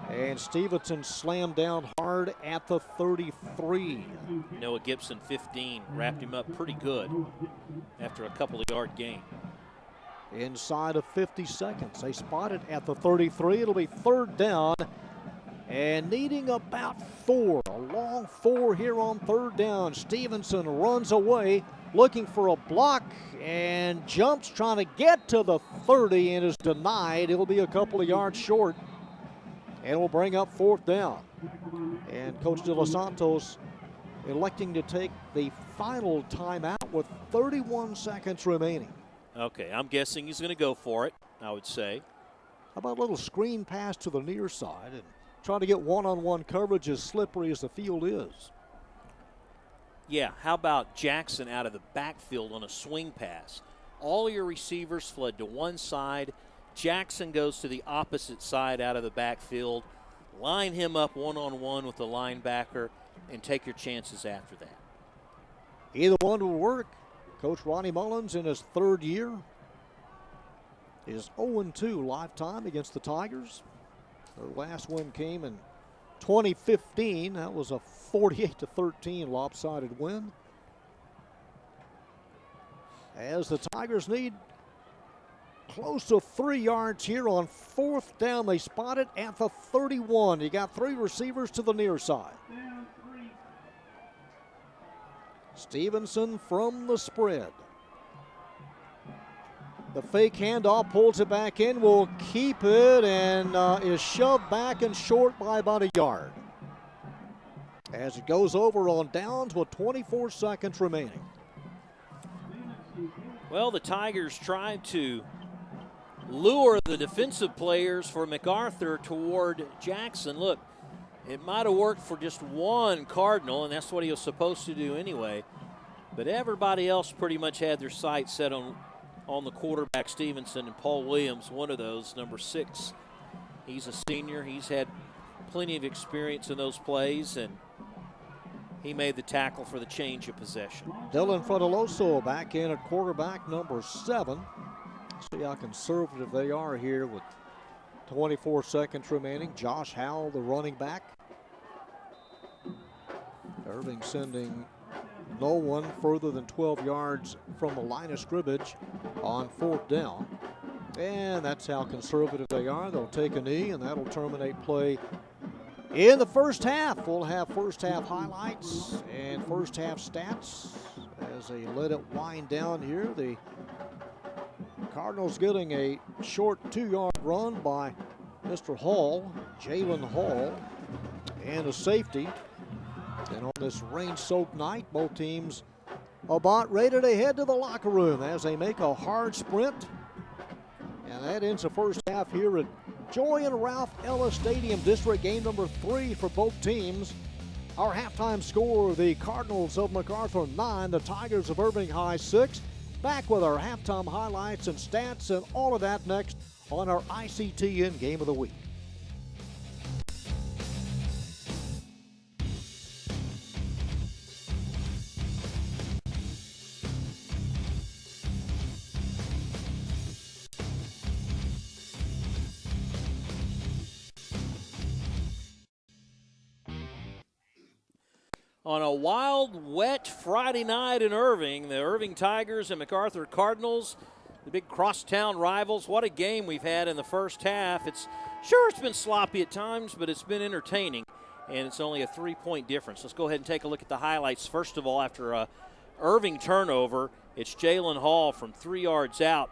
And Stevenson slammed down hard at the 33. Noah Gibson, 15, wrapped him up pretty good after a couple of yard gain. Inside of 50 seconds. They spot it at the 33. It'll be third down. And needing about 4, a long 4 here on third down. Stevenson runs away, looking for a block, and jumps, trying to get to the 30, and is denied. It'll be a couple of yards short, and will bring up fourth down. And Coach De Los Santos electing to take the final timeout with 31 seconds remaining. Okay, I'm guessing he's going to go for it, I would say. How about a little screen pass to the near side and try to get one-on-one coverage as slippery as the field is. Yeah, how about Jackson out of the backfield on a swing pass? All your receivers fled to one side. Jackson goes to the opposite side out of the backfield. Line him up one-on-one with the linebacker and take your chances after that. Either one will work. Coach Ronnie Mullins in his third year is 0-2 lifetime against the Tigers. Their last win came in 2015. That was a 48-13 lopsided win. As the Tigers need close to 3 yards here on fourth down. They spot it at the 31. You got 3 receivers to the near side. Stevenson from the spread. The fake handoff, pulls it back in, will keep it, and is shoved back and short by about a yard. As it goes over on downs with 24 seconds remaining. Well, the Tigers tried to lure the defensive players for MacArthur toward Jackson. Look, it might have worked for just one Cardinal, and that's what he was supposed to do anyway. But everybody else pretty much had their sights set on the quarterback, Stevenson, and Paul Williams, one of those, number 6. He's a senior. He's had plenty of experience in those plays, and he made the tackle for the change of possession. Dylan Fratelloso back in at quarterback, number 7. See how conservative they are here with 24 seconds remaining. Josh Howell, the running back. Irving sending no one further than 12 yards from the line of scrimmage on fourth down. And that's how conservative they are. They'll take a knee, and that'll terminate play in the first half. We'll have first half highlights and first half stats as they let it wind down here. The Cardinals getting a short 2-yard run by Mr. Hall, Jalen Hall, and a safety. And on this rain-soaked night, both teams about ready to head to the locker room as they make a hard sprint. And that ends the first half here at Joy and Ralph Ellis Stadium, district game number 3 for both teams. Our halftime score, the Cardinals of MacArthur 9, the Tigers of Irving High 6. Back with our halftime highlights and stats and all of that next on our ICTN Game of the Week. On a wild, wet Friday night in Irving, the Irving Tigers and MacArthur Cardinals, the big crosstown rivals. What a game we've had in the first half. It's been sloppy at times, but it's been entertaining, and it's only a 3-point difference. Let's go ahead and take a look at the highlights. First of all, after a Irving turnover, it's Jalen Hall from 3 yards out.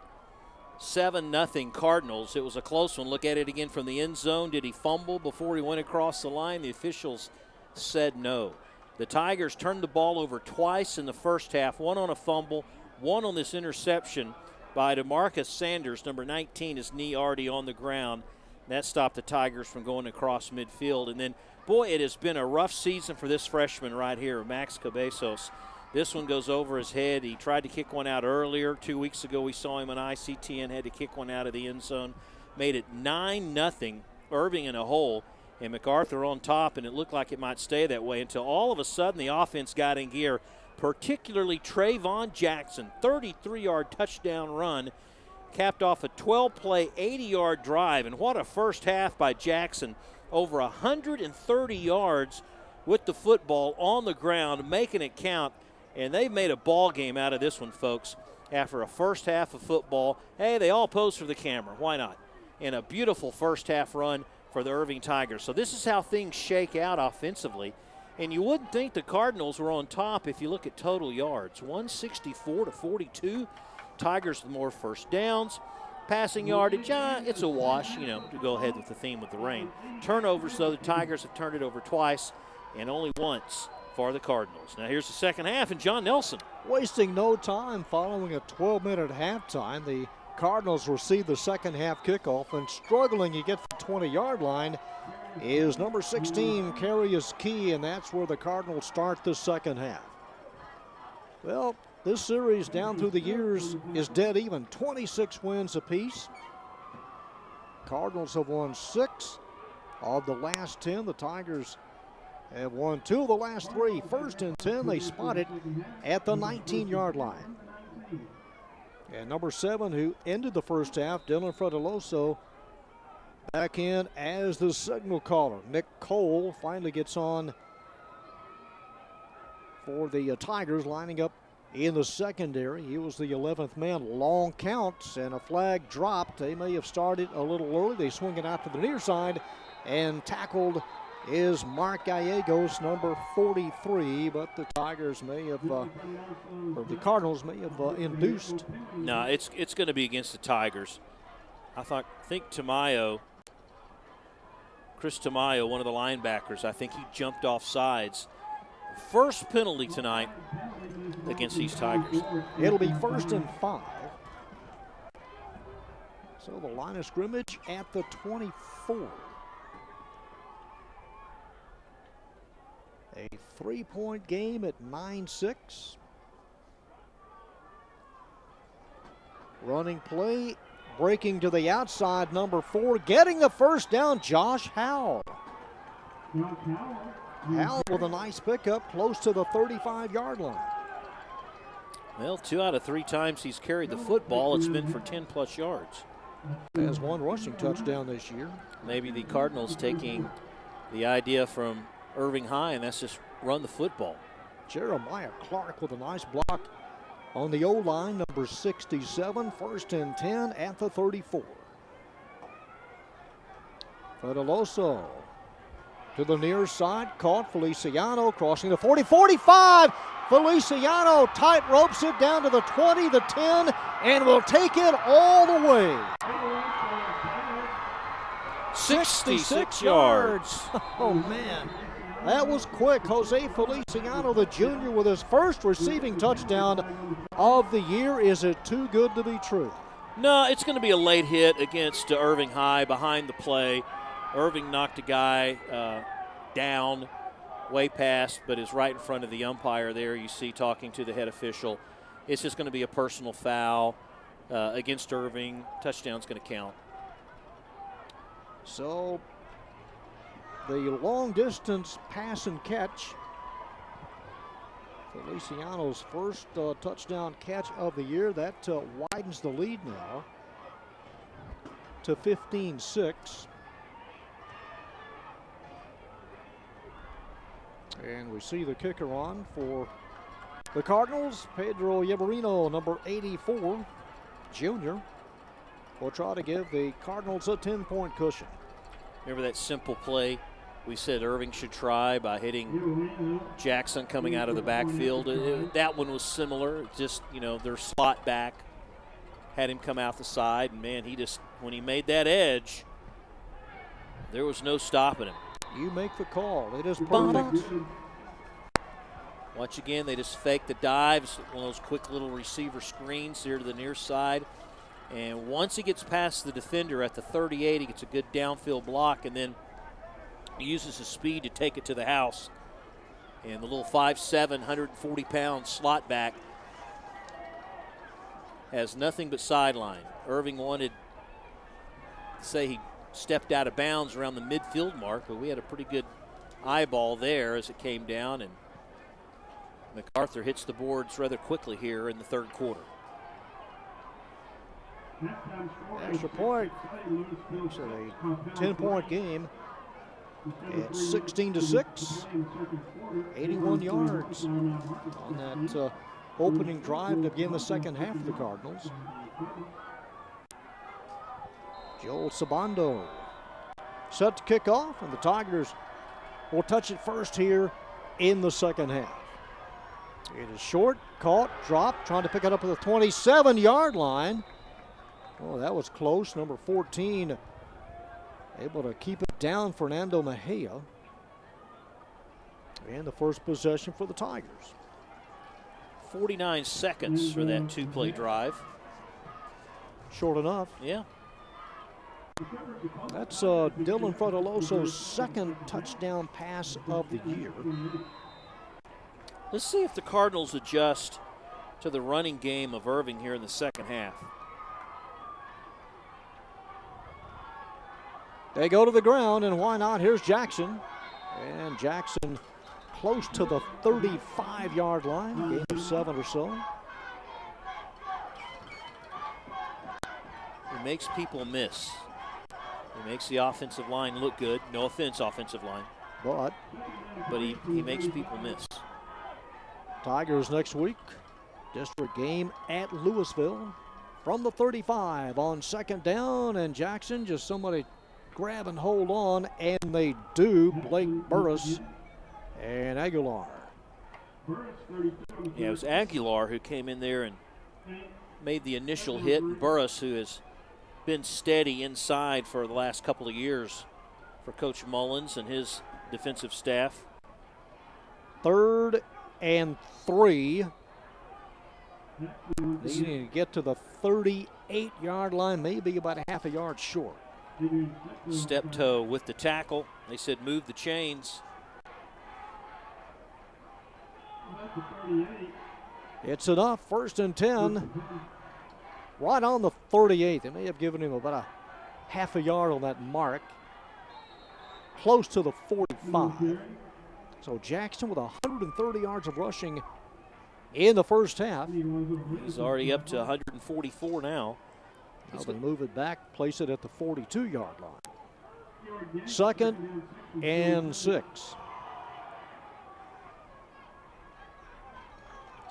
7-0 Cardinals. It was a close one. Look at it again from the end zone. Did he fumble before he went across the line? The officials said no. The Tigers turned the ball over twice in the first half, one on a fumble, one on this interception by DeMarcus Sanders, number 19, his knee already on the ground. That stopped the Tigers from going across midfield. And then, boy, it has been a rough season for this freshman right here, Max Cabezos. This one goes over his head. He tried to kick one out earlier. 2 weeks ago we saw him on ICTN, had to kick one out of the end zone. Made it 9-0, Irving in a hole. And MacArthur on top, and it looked like it might stay that way until all of a sudden the offense got in gear, particularly Trayvon Jackson, 33-yard touchdown run, capped off a 12-play, 80-yard drive. And what a first half by Jackson, over 130 yards with the football on the ground, making it count. And they've made a ball game out of this one, folks, after a first half of football. Hey, they all pose for the camera. Why not? And a beautiful first half run for the Irving Tigers. So this is how things shake out offensively. And you wouldn't think the Cardinals were on top if you look at total yards. 164-42. Tigers with more first downs. Passing yardage, it's a wash, to go ahead with the theme with the rain. Turnovers, though, the Tigers have turned it over twice and only once for the Cardinals. Now here's the second half, and John Nelson. Wasting no time following a 12-minute halftime. The Cardinals receive the second half kickoff, and struggling to get the 20-yard line is number 16, Carius Key, and that's where the Cardinals start the second half. Well, this series down through the years is dead even, 26 wins apiece. Cardinals have won 6 of the last 10. The Tigers have won 2 of the last 3. First and 10, they spot it at the 19-yard line. And number 7, who ended the first half, Dylan Frediloso, back in as the signal caller. Nick Cole finally gets on for the Tigers, lining up in the secondary. He was the 11th man. Long counts and a flag dropped. They may have started a little early. They swing it out to the near side, and tackled is Mark Gallegos, number 43, but the Tigers may have, or the Cardinals may have induced. No, it's going to be against the Tigers. I think Chris Tamayo, one of the linebackers, I think he jumped off sides. First penalty tonight against these Tigers. It'll be 1st and 5. So the line of scrimmage at the 24. A 3-point game at 9-6. Running play, breaking to the outside, number 4, getting the first down, Josh Howell. Howell with a nice pickup close to the 35-yard line. Well, 2 out of 3 times he's carried the football, it's been for 10-plus yards. Has 1 rushing touchdown this year. Maybe the Cardinals taking the idea from Irving High, and that's just run the football. Jeremiah Clark with a nice block on the O-line, number 67, 1st and 10 at the 34. Frediloso to the near side, caught Feliciano, crossing the 40, 45. Feliciano tight ropes it down to the 20, the 10, and will take it all the way. 66 yards. Oh, man. That was quick. Jose Feliciano, the junior, with his first receiving touchdown of the year. Is it too good to be true? No, it's going to be a late hit against Irving High behind the play. Irving knocked a guy down way past, but is right in front of the umpire there. You see talking to the head official. It's just going to be a personal foul against Irving. Touchdown's going to count. So the long distance pass and catch, Feliciano's first touchdown catch of the year, that widens the lead now to 15-6. And we see the kicker on for the Cardinals, Pedro Yeverino, number 84, junior, will try to give the Cardinals a 10-point cushion. Remember that simple play we said Irving should try by hitting Jackson coming out of the backfield? That one was similar. Just, their slot back had him come out the side, and man, when he made that edge, there was no stopping him. You make the call. It is perfect. Once again, they just fake the dives, one of those quick little receiver screens here to the near side. And once he gets past the defender at the 38, he gets a good downfield block, and then he uses his speed to take it to the house. And the little 5'7", 140-pound slot back has nothing but sideline. Irving wanted to say he stepped out of bounds around the midfield mark, but we had a pretty good eyeball there as it came down, and MacArthur hits the boards rather quickly here in the third quarter. Extra point. It's a 10-point game. It's 16-6. 81 yards on that opening drive to begin the second half of the Cardinals. Joel Sabando set to kick off, and the Tigers will touch it first here in the second half. It is short, caught, dropped, trying to pick it up at the 27-yard line. Oh, that was close. Number 14 able to keep it down, Fernando Mejia. And the first possession for the Tigers. 49 seconds for that two-play drive. Short enough. Yeah. That's Dylan Fratelloso's second touchdown pass of the year. Let's see if the Cardinals adjust to the running game of Irving here in the second half. They go to the ground, and why not? Here's Jackson. And Jackson close to the 35-yard line, gain of 7 or so. He makes people miss. He makes the offensive line look good. No offense, offensive line. But he makes people miss. Tigers next week. District game at Louisville. From the 35 on second down, and Jackson just somebody grab and hold on, and they do. Blake Burris and Aguilar. Yeah, it was Aguilar who came in there and made the initial hit. Burris, who has been steady inside for the last couple of years for Coach Mullins and his defensive staff. 3rd and 3. Needing to get to the 38-yard line, maybe about a half a yard short. Step toe with the tackle. They said move the chains. It's enough. 1st and 10. Right on the 38. They may have given him about a half a yard on that mark. Close to the 45. So Jackson with 130 yards of rushing in the first half. He's already up to 144 now. Now they move it back, place it at the 42-yard line. 2nd and 6.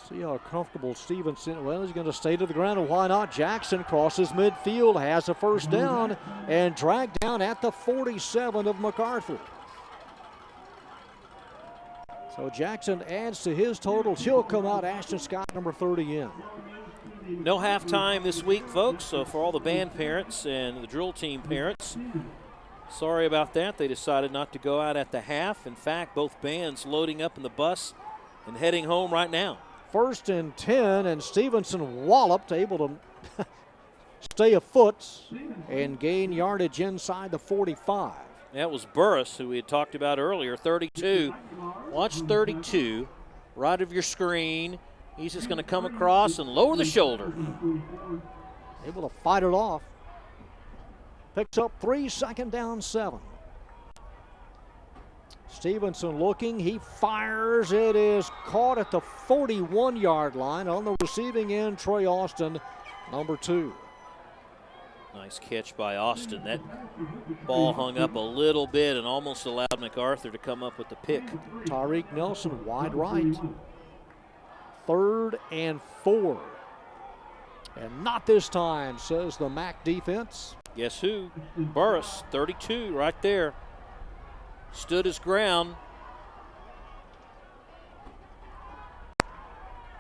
See how comfortable Stevenson, well, he's going to stay to the ground, and why not? Jackson crosses midfield, has a first down, and dragged down at the 47 of MacArthur. So Jackson adds to his totals. He'll come out, Ashton Scott, number 30 in. No halftime this week, folks, so for all the band parents and the drill team parents, sorry about that. They decided not to go out at the half. In fact, both bands loading up in the bus and heading home right now. 1st and 10, and Stevenson walloped, able to stay afoot and gain yardage inside the 45. That was Burris, who we had talked about earlier, 32. Watch 32, right of your screen. He's just going to come across and lower the shoulder. Able to fight it off. Picks up 3, 2nd down, 7. Stevenson looking, he fires. It is caught at the 41-yard line. On the receiving end, Trey Austin, number 2. Nice catch by Austin. That ball hung up a little bit and almost allowed MacArthur to come up with the pick. Tyreek Nelson wide right. 3rd and 4. And not this time, says the MAC defense. Guess who? Burris, 32 right there. Stood his ground.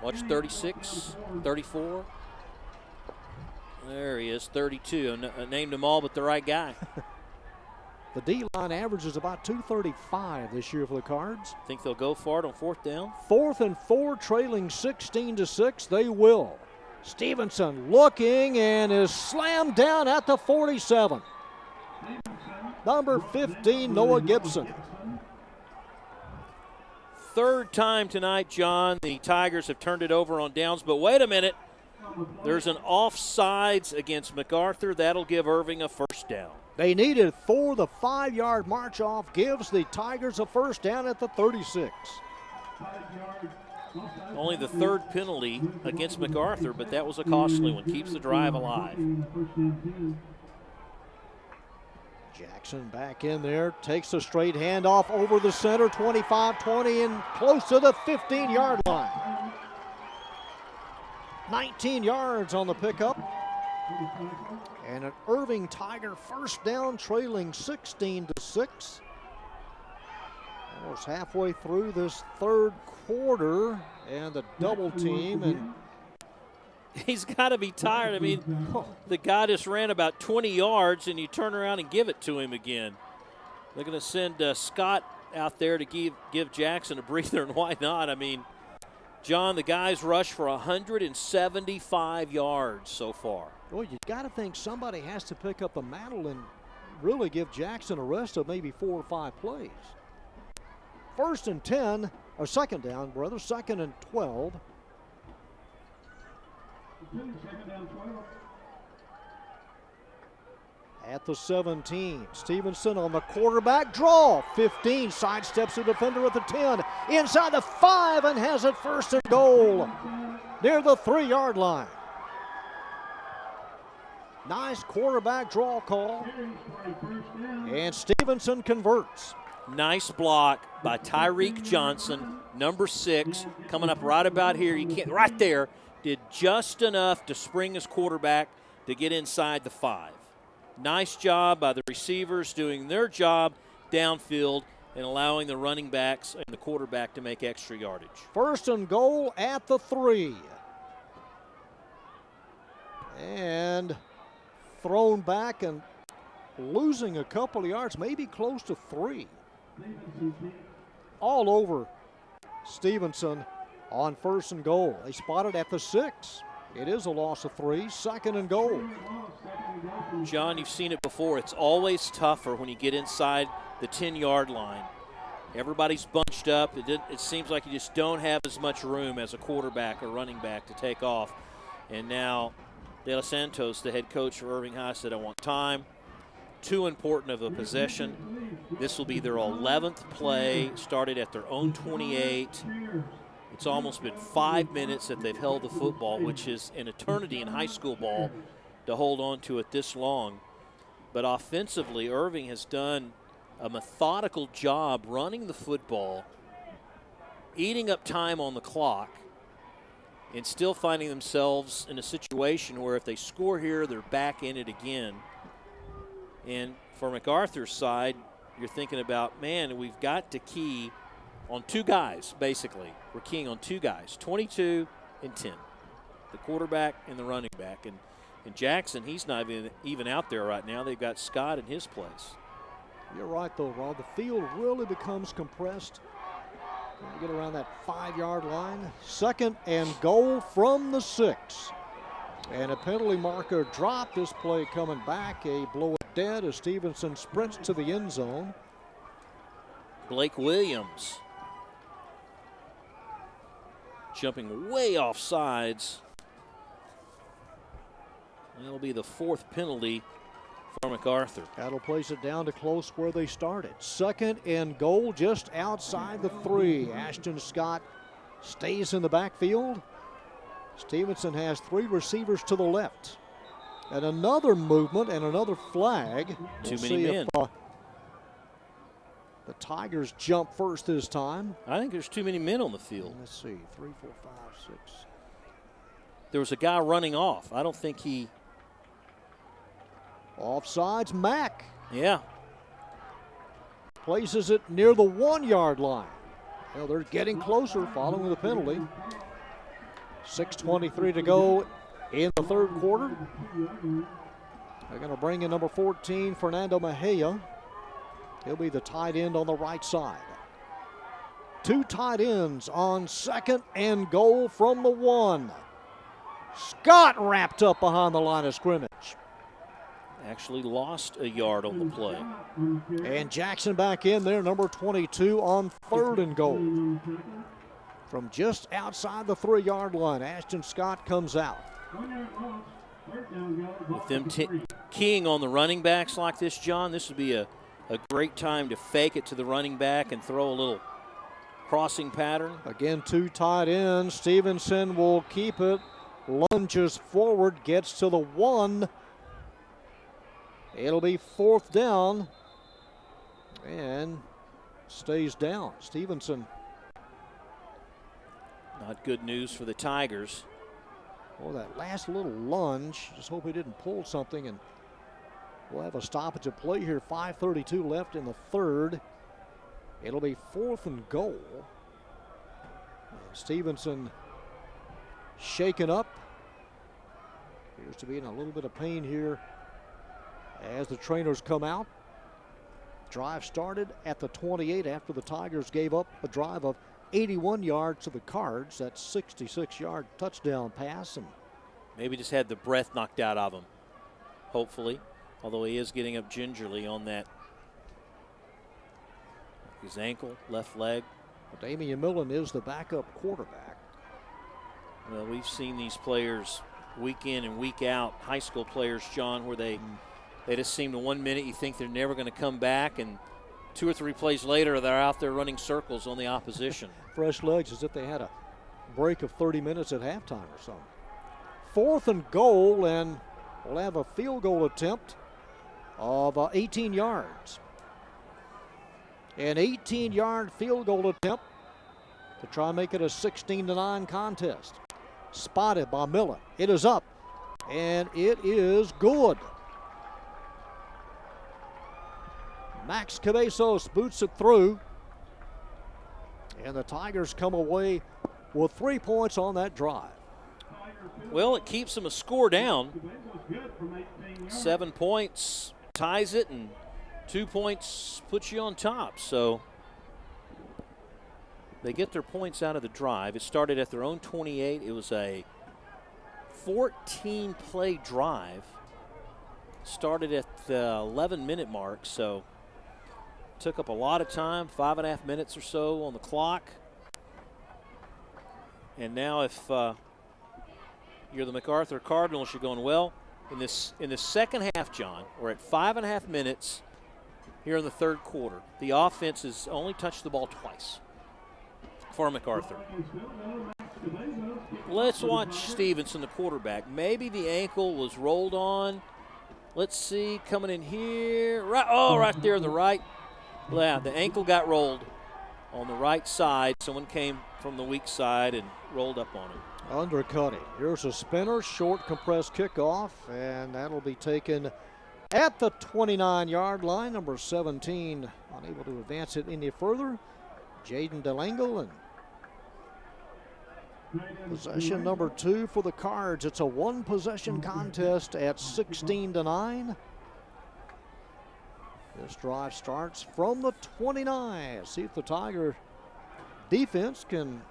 Watch 36, 34. There he is, 32. I named them all but the right guy. The D-line averages about 235 this year for the Cards. Think they'll go for it on 4th down? 4th and 4, trailing 16-6. They will. Stevenson looking and is slammed down at the 47. Number 15, Noah Gibson. 3rd time tonight, John, the Tigers have turned it over on downs. But wait a minute. There's an offsides against MacArthur. That'll give Irving a first down. They need it for the 5-yard march off. Gives the Tigers a first down at the 36. Only the 3rd penalty against MacArthur, but that was a costly one. Keeps the drive alive. Jackson back in there, takes a straight handoff over the center, 25-20, and close to the 15-yard line. 19 yards on the pickup. And an Irving Tiger first down, trailing 16-6. Almost halfway through this 3rd quarter, and the double team, and he's got to be tired. I mean, the guy just ran about 20 yards, and you turn around and give it to him again. They're going to send Scott out there to give Jackson a breather, and why not? I mean, John, the guys rushed for 175 yards so far. Well, you got to think somebody has to pick up the mantle and really give Jackson a rest of maybe 4 or 5 plays. First and 10, or second down, brother, second and 12. Second down, 12. At the 17, Stevenson on the quarterback draw. 15, sidesteps the defender at the 10. Inside the 5 and has it first and goal near the 3-yard line. Nice quarterback draw call. And Stevenson converts. Nice block by Tyreek Johnson, number 6, coming up right about here. You can't, right there, did just enough to spring his quarterback to get inside the 5. Nice job by the receivers doing their job downfield and allowing the running backs and the quarterback to make extra yardage. First and goal at the 3. And thrown back and losing a couple of yards, maybe close to 3. All over Stevenson on first and goal. They spotted at the 6. It is a loss of 3, second and goal. John, you've seen it before. It's always tougher when you get inside the 10-yard line. Everybody's bunched up. It seems like you just don't have as much room as a quarterback or running back to take off. And now De Los Santos, the head coach for Irving High, said, I want time. Too important of a possession. This will be their 11th play, started at their own 28. It's almost been 5 minutes that they've held the football, which is an eternity in high school ball to hold on to it this long. But offensively, Irving has done a methodical job running the football, eating up time on the clock, and still finding themselves in a situation where if they score here, they're back in it again. And for MacArthur's side, you're thinking about, man, we've got to key on 2 guys, basically. We're keying on 2 guys, 22 and 10, the quarterback and the running back. And Jackson, he's not even out there right now. They've got Scott in his place. You're right, though, Rob. The field really becomes compressed when you get around that 5-yard line. Second and goal from the 6. And a penalty marker dropped. This play coming back. A blow it dead as Stevenson sprints to the end zone. Blake Williams jumping way off sides. That'll be the 4th penalty for MacArthur. That'll place it down to close where they started. Second and goal just outside the 3. Ashton Scott stays in the backfield. Stevenson has 3 receivers to the left. And another movement and another flag. Too many men. The Tigers jump first this time. I think there's too many men on the field. Let's see, 3, 4, 5, 6. There was a guy running off. I don't think he... Offsides, Mack. Yeah. Places it near the 1-yard line. Well, they're getting closer following the penalty. 6:23 to go in the 3rd quarter. They're going to bring in number 14, Fernando Mejia. He'll be the tight end on the right side. 2 tight ends on second and goal from the 1. Scott wrapped up behind the line of scrimmage. Actually lost a yard on the play. And Jackson back in there, number 22 on 3rd and goal. From just outside the 3-yard line, Ashton Scott comes out. With them keying on the running backs like this, John, this would be a great time to fake it to the running back and throw a little crossing pattern. Again, 2 tight ends. Stevenson will keep it. Lunges forward, gets to the 1. It'll be 4th down and stays down. Stevenson. Not good news for the Tigers. Well, that last little lunge, just hope he didn't pull something, and we'll have a stoppage of play here. 5:32 left in the 3rd. It'll be 4th and goal. And Stevenson shaken up. Appears to be in a little bit of pain here as the trainers come out. Drive started at the 28 after the Tigers gave up a drive of 81 yards to the Cards. That 66-yard touchdown pass. And maybe just had the breath knocked out of him, hopefully. Although he is getting up gingerly on that. His ankle, left leg. Damian Millen is the backup quarterback. Well, we've seen these players week in and week out, high school players, John, where they just seem to 1 minute you think they're never going to come back, and 2 or 3 plays later they're out there running circles on the opposition. Fresh legs, as if they had a break of 30 minutes at halftime or something. 4th and goal, and we'll have a field goal attempt of 18 yards. An 18-yard field goal attempt to try and make it a 16-9 contest. Spotted by Millen. It is up, and it is good. Max Cabezos boots it through, and the Tigers come away with 3 points on that drive. Well, it keeps them a score down. 7 points ties it, and 2 points puts you on top. So they get their points out of the drive. It started at their own 28. It was a 14-play drive. Started at the 11-minute mark, so took up a lot of time, 5.5 minutes or so on the clock. And now if you're the MacArthur Cardinals, you're going, well, in the second half, John, we're at 5.5 minutes here in the third quarter. The offense has only touched the ball twice for MacArthur. Let's watch Stevenson, the quarterback. Maybe the ankle was rolled on. Let's see, coming in here. Right there, the right. Yeah, the ankle got rolled on the right side. Someone came from the weak side and rolled up on him. Undercutting. Here's a spinner, short compressed kickoff, and that'll be taken at the 29-yard line. Number 17 unable to advance it any further. Jaden DeLangle, and possession number 2 for the Cards. It's a one-possession contest at 16-9. This drive starts from the 29. See if the Tiger defense can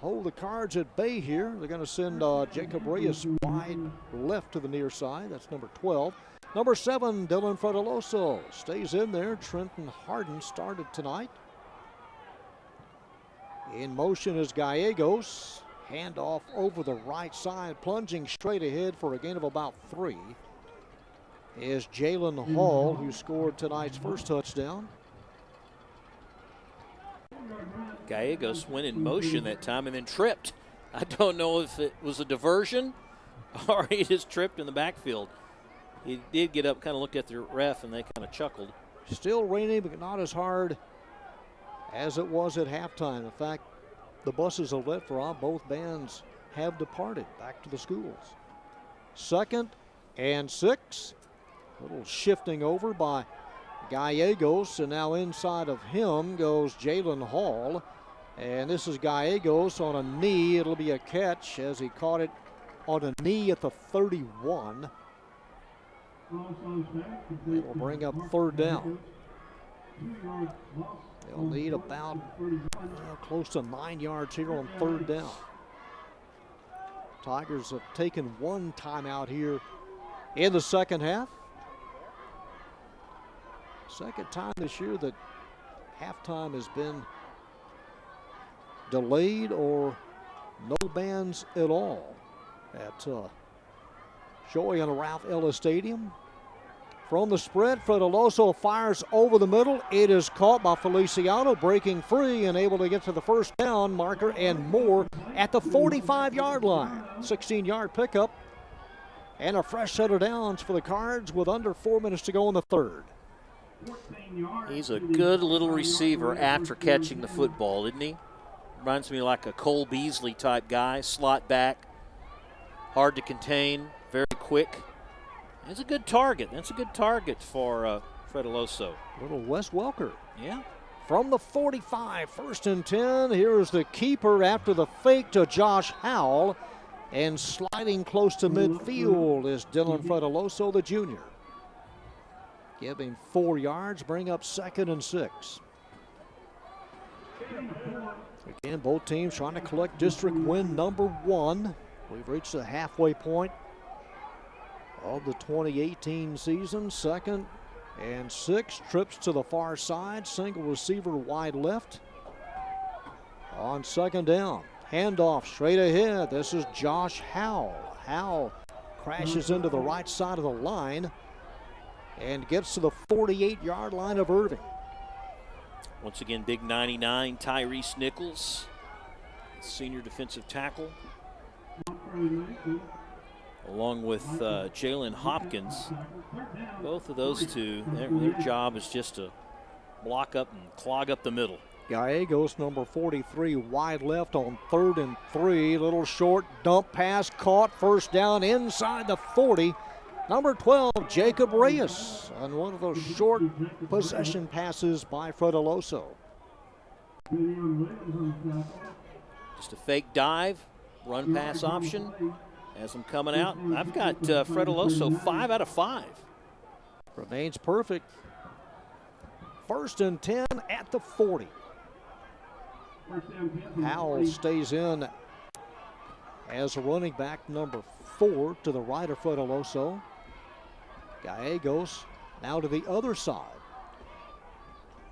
hold the Cards at bay here. They're going to send Jacob Reyes wide left to the near side. That's number 12. Number 7, Dylan Frediloso stays in there. Trenton Hardin started tonight. In motion is Gallegos. Handoff over the right side, plunging straight ahead for a gain of about 3. Is Jalen Hall, who scored tonight's first touchdown. Gallegos went in motion that time and then tripped. I don't know if it was a diversion or he just tripped in the backfield. He did get up, kind of looked at the ref, and they kind of chuckled. Still raining, but not as hard as it was at halftime. In fact, the buses have let for both bands have departed back to the schools. 2nd and 6. A little shifting over by Gallegos, and now inside of him goes Jalen Hall. And this is Gallegos on a knee. It'll be a catch as he caught it on a knee at the 31. It will bring up 3rd down. They'll need about close to 9 yards here on 3rd down. Tigers have taken 1 timeout here in the second half. Second time this year that halftime has been delayed or no bands at all at Joey and Ralph Ellis Stadium. From the spread, Frediloso fires over the middle. It is caught by Feliciano, breaking free and able to get to the first down marker and more at the 45-yard line. 16-yard pickup and a fresh set of downs for the Cards with under 4 minutes to go in the third. He's a good little receiver after catching the football, isn't he? Reminds me like a Cole Beasley type guy, slot back, hard to contain, very quick. It's a good target. That's a good target for Frediloso. Little Wes Welker. Yeah. From the 45, 1st and 10. Here's the keeper after the fake to Josh Howell. And sliding close to midfield is Dylan Frediloso, the junior. Give him 4 yards, bring up 2nd and 6. Again, both teams trying to collect district win number 1. We've reached the halfway point of the 2018 season. 2nd and 6. Trips to the far side. Single receiver wide left. On 2nd down. Handoff straight ahead. This is Josh Howell. Howell crashes into the right side of the line and gets to the 48-yard line of Irving. Once again, big 99, Tyrese Nichols, senior defensive tackle, along with Jalen Hopkins. Both of those two, their job is just to block up and clog up the middle. Gallegos, number 43, wide left on 3rd and 3. Little short dump pass caught. First down inside the 40. Number 12, Jacob Reyes, on one of those short possession passes by Fredeloso. Just a fake dive, run pass option as I'm coming out. I've got Fredeloso 5 out of 5. Remains perfect. 1st and 10 at the 40. Howell stays in as running back number 4 to the right of Fredeloso. Gallegos now to the other side.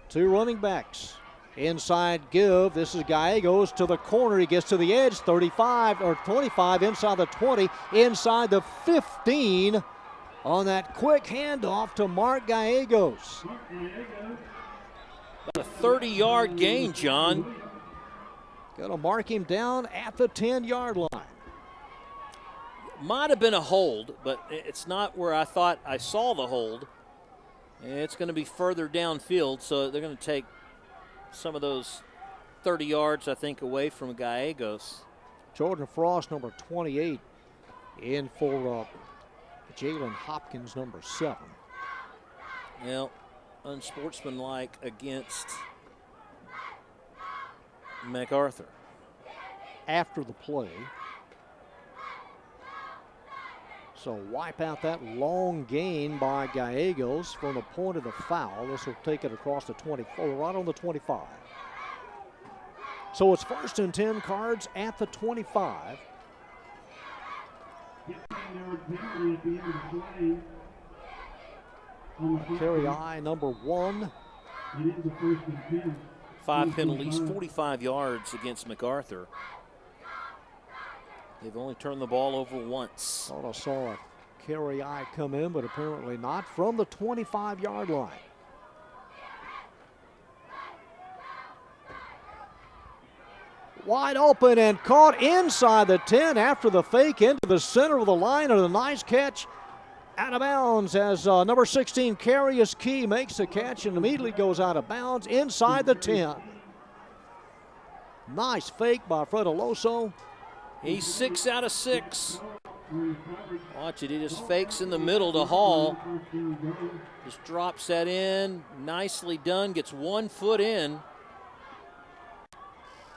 2 running backs. Inside give. This is Gallegos to the corner. He gets to the edge. 35 or 25 inside the 20. Inside the 15 on that quick handoff to Mark Gallegos. About a 30-yard gain, John. Going to mark him down at the 10-yard line. Might have been a hold, but it's not where I thought I saw the hold. It's going to be further downfield, so they're going to take some of those 30 yards, I think, away from Gallegos. Jordan Frost, number 28, in for Jalen Hopkins, number 7. Well, unsportsmanlike against MacArthur. After the play. So wipe out that long gain by Gallegos from the point of the foul. This will take it across the 24, right on the 25. So it's 1st and 10, Cards at the 25. Carry I, number 1. 5 penalties, 45 yards against MacArthur. They've only turned the ball over once. Thought I saw a carry I come in, but apparently not, from the 25-yard line. Wide open and caught inside the 10 after the fake into the center of the line, and a nice catch out of bounds as number 16, Carius Key, makes the catch and immediately goes out of bounds inside the 10. Nice fake by Fredeloso. He's 6 out of 6. Watch it, he just fakes in the middle to Hall. Just drops that in, nicely done, gets 1 foot in.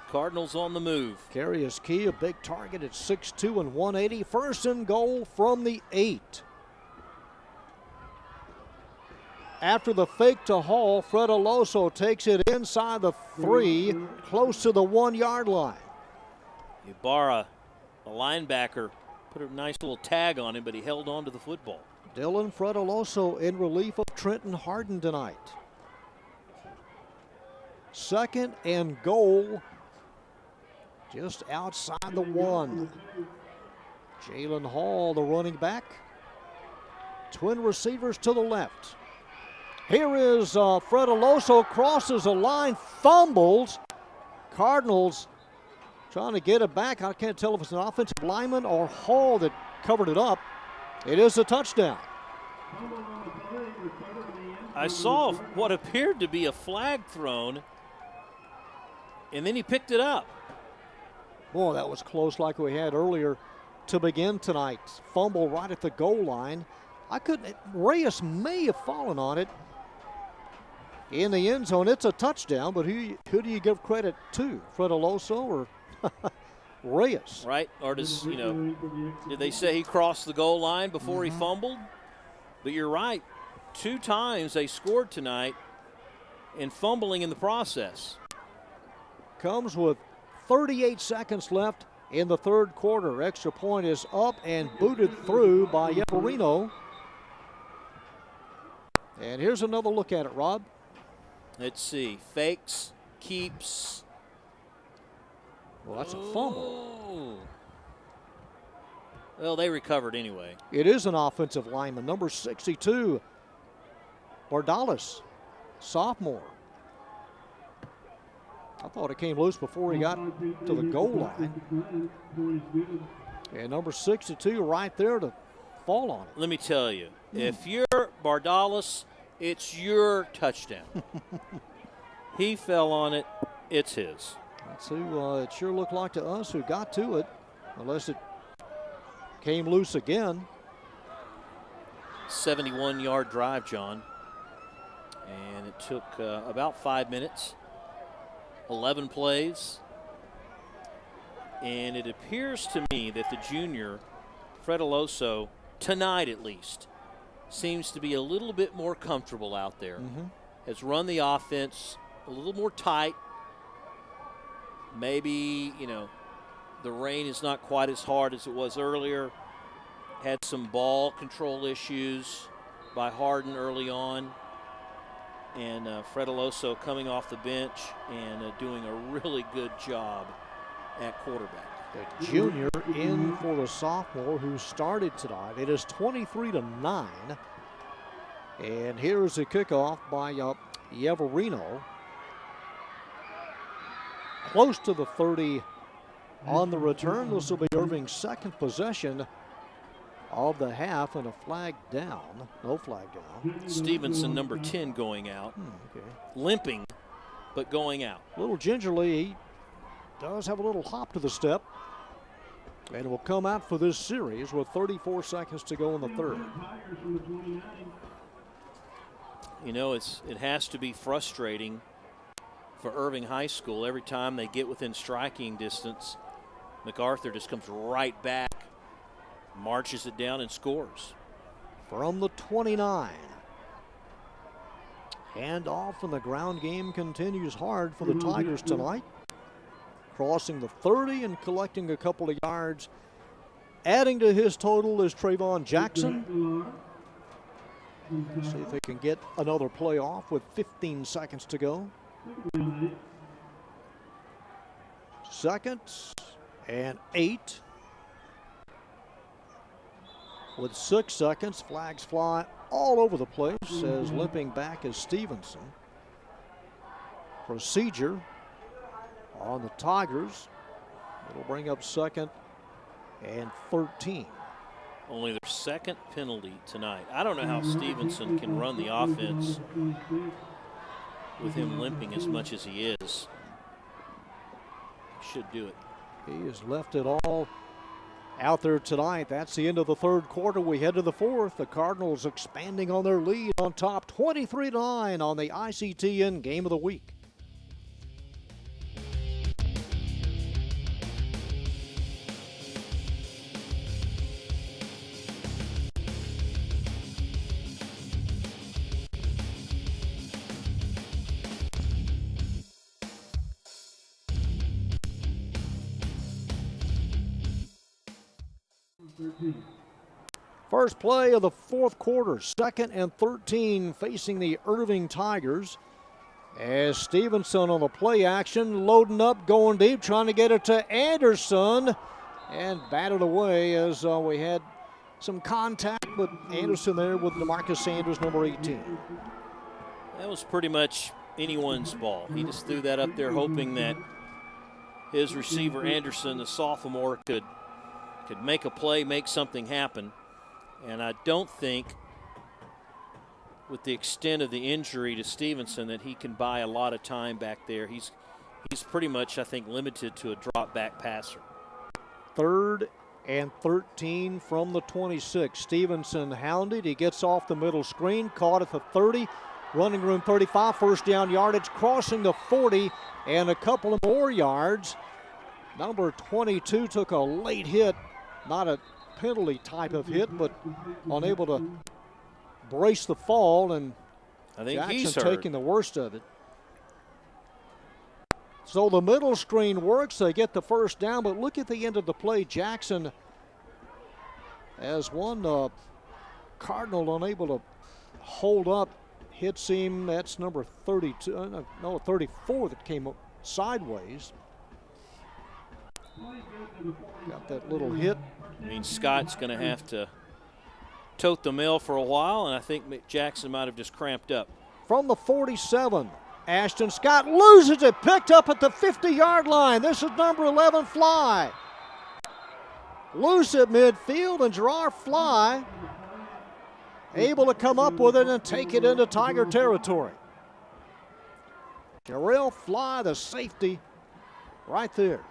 Cardinals on the move. Carius Key, a big target at 6'2" and 180. 1st and goal from the 8. After the fake to Hall, Fredeloso takes it inside the 3, close to the 1-yard line. Ibarra, a linebacker, put a nice little tag on him, but he held on to the football. Dylan Fredeloso in relief of Trenton Hardin tonight. 2nd and goal, just outside the 1. Jalen Hall, the running back. Twin receivers to the left. Here is Fredeloso, crosses the line, fumbles. Cardinals trying to get it back. I can't tell if it's an offensive lineman or Hall that covered it up. It is a touchdown. I saw what appeared to be a flag thrown, and then he picked it up. Boy, that was close like we had earlier to begin tonight. Fumble right at the goal line. Reyes may have fallen on it in the end zone. It's a touchdown, but who do you give credit to? Fredeloso or Reyes? Right, or did they say he crossed the goal line before he fumbled? But you're right. 2 times they scored tonight and fumbling in the process. Comes with 38 seconds left in the third quarter. Extra point is up and booted through by Everino. And here's another look at it, Rob. Let's see. Fakes, keeps. Well, that's a fumble. Oh. Well, they recovered anyway. It is an offensive lineman, number 62, Bardalis, sophomore. I thought it came loose before he got to the goal line. And number 62 right there to fall on it. Let me tell you, if you're Bardalis, it's your touchdown. He fell on it. It's his. That's who it sure looked like to us who got to it, unless it came loose again. 71-yard drive, John. And it took about 5 minutes, 11 plays. And it appears to me that the junior, Fredeloso, tonight at least, seems to be a little bit more comfortable out there. Has run the offense a little more tight. Maybe, the rain is not quite as hard as it was earlier. Had some ball control issues by Hardin early on. And Fredeloso coming off the bench and doing a really good job at quarterback. The junior in for the sophomore who started tonight. It is 23-9. And here's the kickoff by Yeverino. Close to the 30 on the return. This will be Irving's second possession of the half, and a flag down. No flag down. Stevenson, number 10, going out. Okay. Limping, but going out. A little gingerly. He does have a little hop to the step. And will come out for this series with 34 seconds to go in the third. It has to be frustrating for Irving High School. Every time they get within striking distance, MacArthur just comes right back, marches it down, and scores. From the 29. Hand off, and the ground game continues hard for the Tigers tonight. Crossing the 30 and collecting a couple of yards. Adding to his total is Trayvon Jackson. See if they can get another play off with 15 seconds to go. Seconds and 8. With 6 seconds, flags fly all over the place as limping back is Stevenson. Procedure on the Tigers. It'll bring up 2nd and 13. Only their second penalty tonight. I don't know how Stevenson can run the offense with him limping as much as he is. Should do it. He has left it all out there tonight. That's the end of the third quarter. We head to the fourth. The Cardinals expanding on their lead on top, 23-9 on the ICTN Game of the Week. First play of the fourth quarter, 2nd and 13 facing the Irving Tigers. As Stevenson on the play action, loading up, going deep, trying to get it to Anderson. And batted away as we had some contact, but Anderson there with DeMarcus Sanders, number 18. That was pretty much anyone's ball. He just threw that up there hoping that his receiver, Anderson, the sophomore, could make a play, make something happen. And I don't think, with the extent of the injury to Stevenson, that he can buy a lot of time back there. He's pretty much, I think, limited to a drop-back passer. 3rd and 13 from the 26. Stevenson hounded. He gets off the middle screen, caught at the 30. Running room 35, first down yardage, crossing the 40, and a couple of more yards. Number 22 took a late hit, not a penalty type of hit, but unable to brace the fall, and I think Jackson he's hurt. taking the worst of it. So the middle screen works. They get the first down, but look at the end of the play. Jackson has one Cardinal unable to hold up. Hits him. That's number 32. No, 34 that came up sideways. Got that little hit. I mean, Scott's going to have to tote the mail for a while, and I think Jackson might have just cramped up. From the 47, Ashton Scott loses it, picked up at the 50-yard line. This is number 11, Fly. Loose at midfield, and Gerard Fly able to come up with it and take it into Tiger territory. Jarrell Fly, the safety, right there.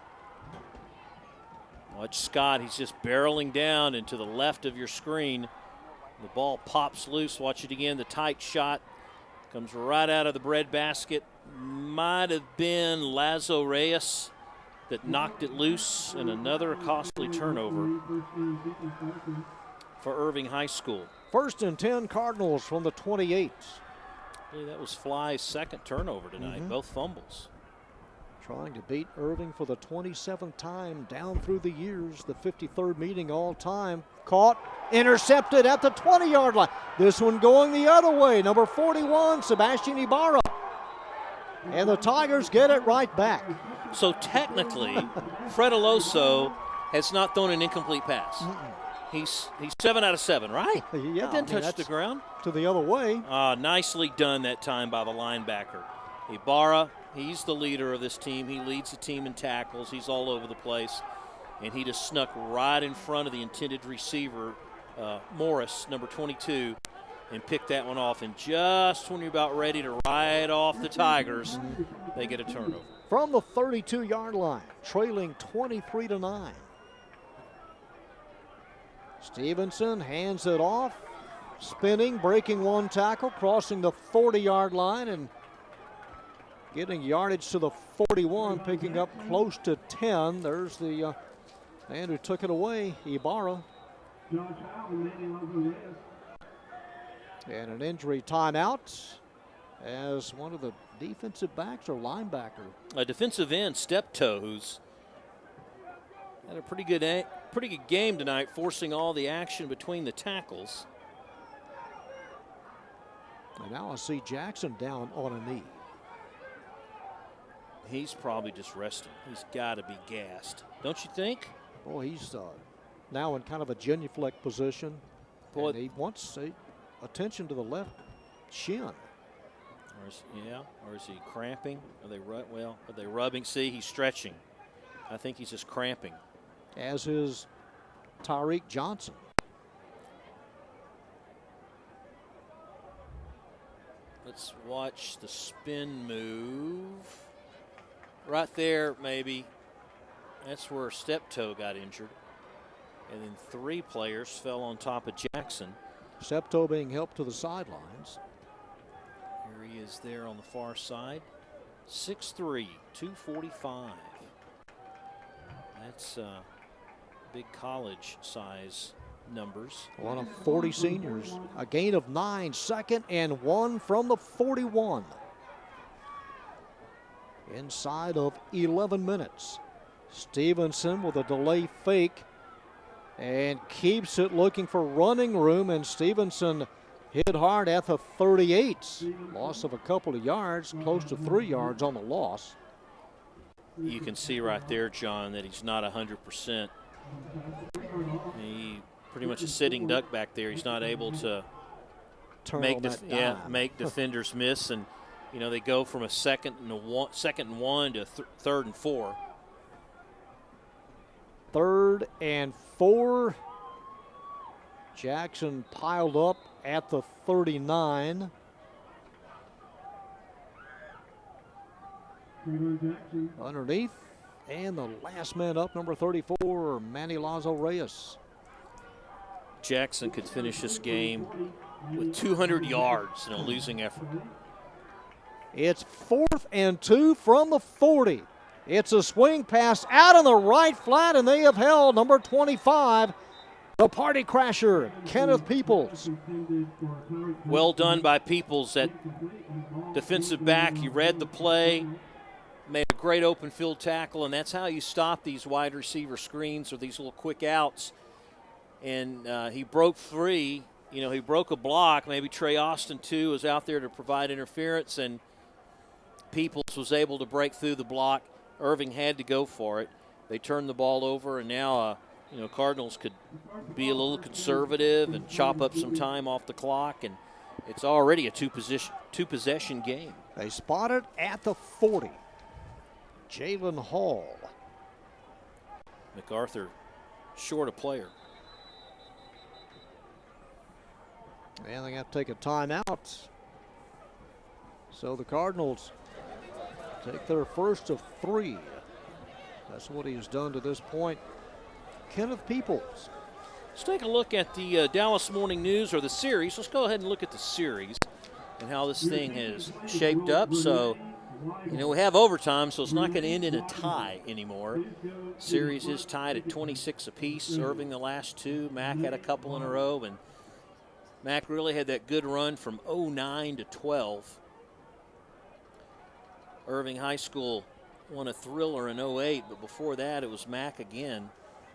Watch Scott, he's just barreling down and to the left of your screen. The ball pops loose. Watch it again, the tight shot comes right out of the breadbasket. Might have been Lazo Reyes that knocked it loose, and another costly turnover for Irving High School. 1st and 10 Cardinals from the 28. I believe that was Fly's second turnover tonight, both fumbles. Trying to beat Irving for the 27th time down through the years, the 53rd meeting all time. Caught, intercepted at the 20-yard line. This one going the other way, number 41, Sebastian Ibarra. And the Tigers get it right back. So technically, Fred Aloso has not thrown an incomplete pass. He's 7 out of 7, right? Yeah, That didn't touch the ground. To the other way. Nicely done that time by the linebacker. Ibarra, he's the leader of this team. He leads the team in tackles. He's all over the place. And he just snuck right in front of the intended receiver, Morris, number 22, and picked that one off. And just when you're about ready to ride off the Tigers, they get a turnover. From the 32-yard line, trailing 23-9. Stevenson hands it off, spinning, breaking one tackle, crossing the 40-yard line, and getting yardage to the 41, picking up close to 10. There's the man who took it away, Ibarra. And an injury timeout as one of the defensive backs or linebacker. A defensive end, Steptoe, who's had a pretty good game tonight, forcing all the action between the tackles. And now I see Jackson down on a knee. He's probably just resting. He's got to be gassed, don't you think? Boy, he's now in kind of a genuflect position. Boy, and he wants attention to the left shin. Or is he cramping? Are they rubbing? See, he's stretching. I think he's just cramping. As is Tyreek Johnson. Let's watch the spin move. Right there, maybe. That's where Steptoe got injured. And then 3 players fell on top of Jackson. Steptoe being helped to the sidelines. Here he is there on the far side. 6'3", 245. That's big college size numbers. One of 40 seniors. A gain of 9, 2nd and 1 from the 41. Inside of 11 minutes. Stevenson with a delay fake and keeps it looking for running room, and Stevenson hit hard at the 38. Loss of a couple of yards, close to 3 yards on the loss. You can see right there, John, that he's not 100%. He pretty much a sitting duck back there. He's not able to make defenders miss, and they go from a second and 1 to 3rd and 4. 3rd and 4. Jackson piled up at the 39. Underneath, and the last man up, number 34, Manny Lazo Reyes. Jackson could finish this game with 200 yards in a losing effort. It's 4th and 2 from the 40. It's a swing pass out on the right flat, and they have held number 25, The party crasher, Kenneth Peoples. Well done by Peoples, that defensive back. He read the play, made a great open field tackle, and that's how you stop these wide receiver screens or these little quick outs. And he broke free. He broke a block. Maybe Trey Austin, too, was out there to provide interference, and Peoples was able to break through the block. Irving had to go for it. They turned the ball over, and now, Cardinals could be a little conservative and chop up some time off the clock, and it's already a two-possession game. They spotted at the 40. Jalen Hall. MacArthur short a player. And they have to take a timeout. So the Cardinals take their first of 3. That's what he's done to this point. Kenneth Peoples. Let's take a look at the Dallas Morning News, or the series. Let's go ahead and look at the series and how this thing has shaped up. So, we have overtime, so it's not going to end in a tie anymore. Series is tied at 26 apiece. Irving the last 2. Mac had a couple in a row, and Mac really had that good run from 09 to 12. Irving High School won a thriller in 08, but before that it was Mac again.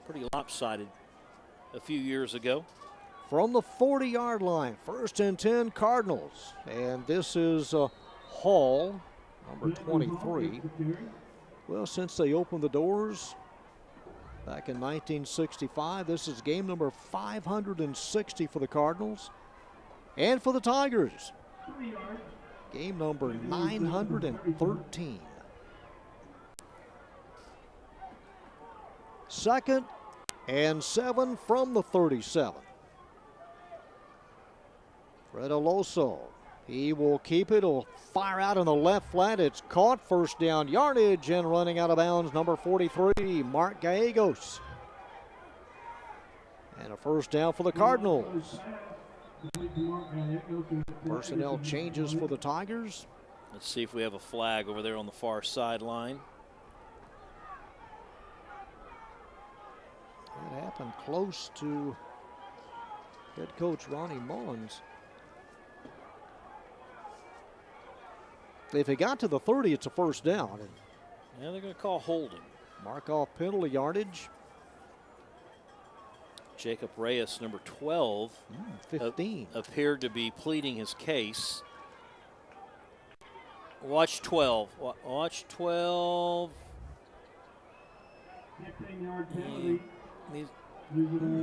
Pretty lopsided a few years ago. From the 40-yard line, 1st and 10 Cardinals. And this is Hall, number 23. Well, since they opened the doors back in 1965, this is game number 560 for the Cardinals. And for the Tigers, game number 913. 2nd and 7 from the 37. Fred Aloso, he will keep it. He'll fire out in the left flat. It's caught. First down yardage, and running out of bounds, number 43, Mark Gallegos. And a first down for the Cardinals. Personnel changes for the Tigers. Let's see if we have a flag over there on the far sideline. That happened close to head coach Ronnie Mullins. If he got to the 30, it's a first down. Yeah, they're going to call holding. Mark off penalty yardage. Jacob Reyes, number 12, 15. appeared to be pleading his case. Watch 12. Watch 12. 15-yard penalty.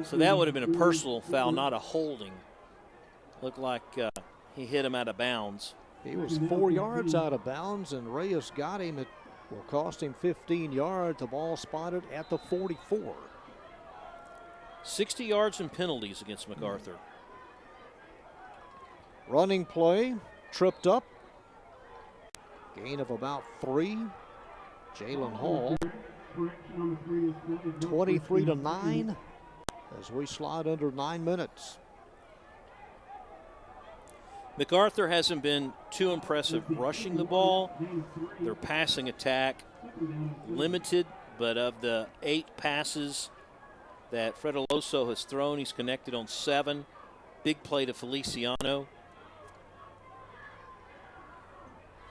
So that would have been a personal foul, not a holding. Looked like he hit him out of bounds. He was 4 yards out of bounds, and Reyes got him. It will cost him 15 yards. The ball spotted at the 44. 60 yards and penalties against MacArthur. Running play, tripped up. Gain of about 3. Jalen Hall. 23-9 as we slide under 9 minutes. MacArthur hasn't been too impressive rushing the ball. Their passing attack limited, but of the 8 passes that Fred Aloso has thrown, he's connected on 7. Big play to Feliciano.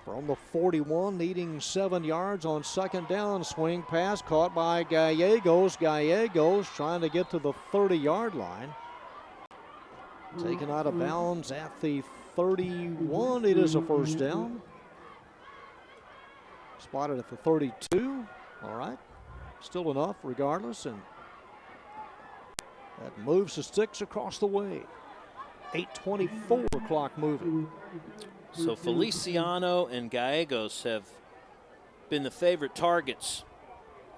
From the 41, needing 7 yards on 2nd down. Swing pass caught by Gallegos. Gallegos trying to get to the 30-yard line. Taken out of bounds at the 31. It is a first down. Spotted at the 32. All right. Still enough regardless. And that moves the sticks across the way. 8:24 clock moving. So Feliciano and Gallegos have been the favorite targets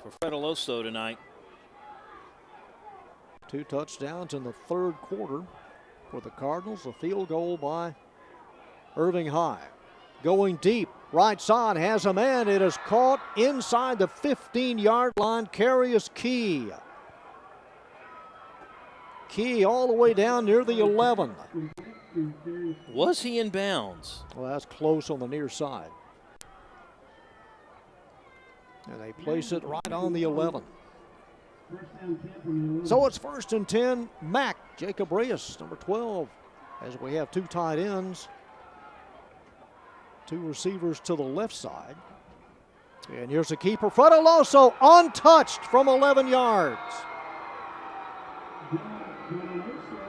for Fred Aloso tonight. 2 touchdowns in the 3rd quarter for the Cardinals. A field goal by Irving High. Going deep, right side, has a man. It is caught inside the 15-yard line. Carius Key. Key all the way down near the 11. Was he in bounds? Well, that's close on the near side. And they place it right on the 11. First down 10 from the 11. So it's 1st and 10. Mac, Jacob Reyes, number 12, as we have 2 tight ends. 2 receivers to the left side. And here's the keeper, Fredeloso, untouched from 11 yards.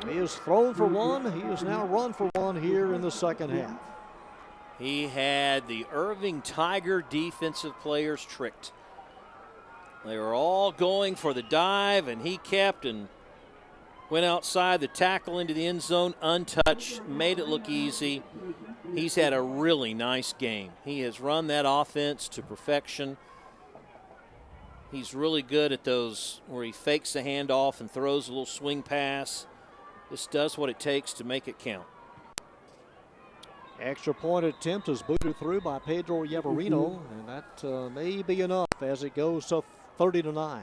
He has thrown for 1. He has now run for 1 here in the second half. He had the Irving Tiger defensive players tricked. They were all going for the dive, and he kept and went outside the tackle into the end zone untouched, made it look easy. He's had a really nice game. He has run that offense to perfection. He's really good at those where he fakes the handoff and throws a little swing pass. This does what it takes to make it count. Extra point attempt is booted through by Pedro Yavarino, and that may be enough as it goes to 30-9.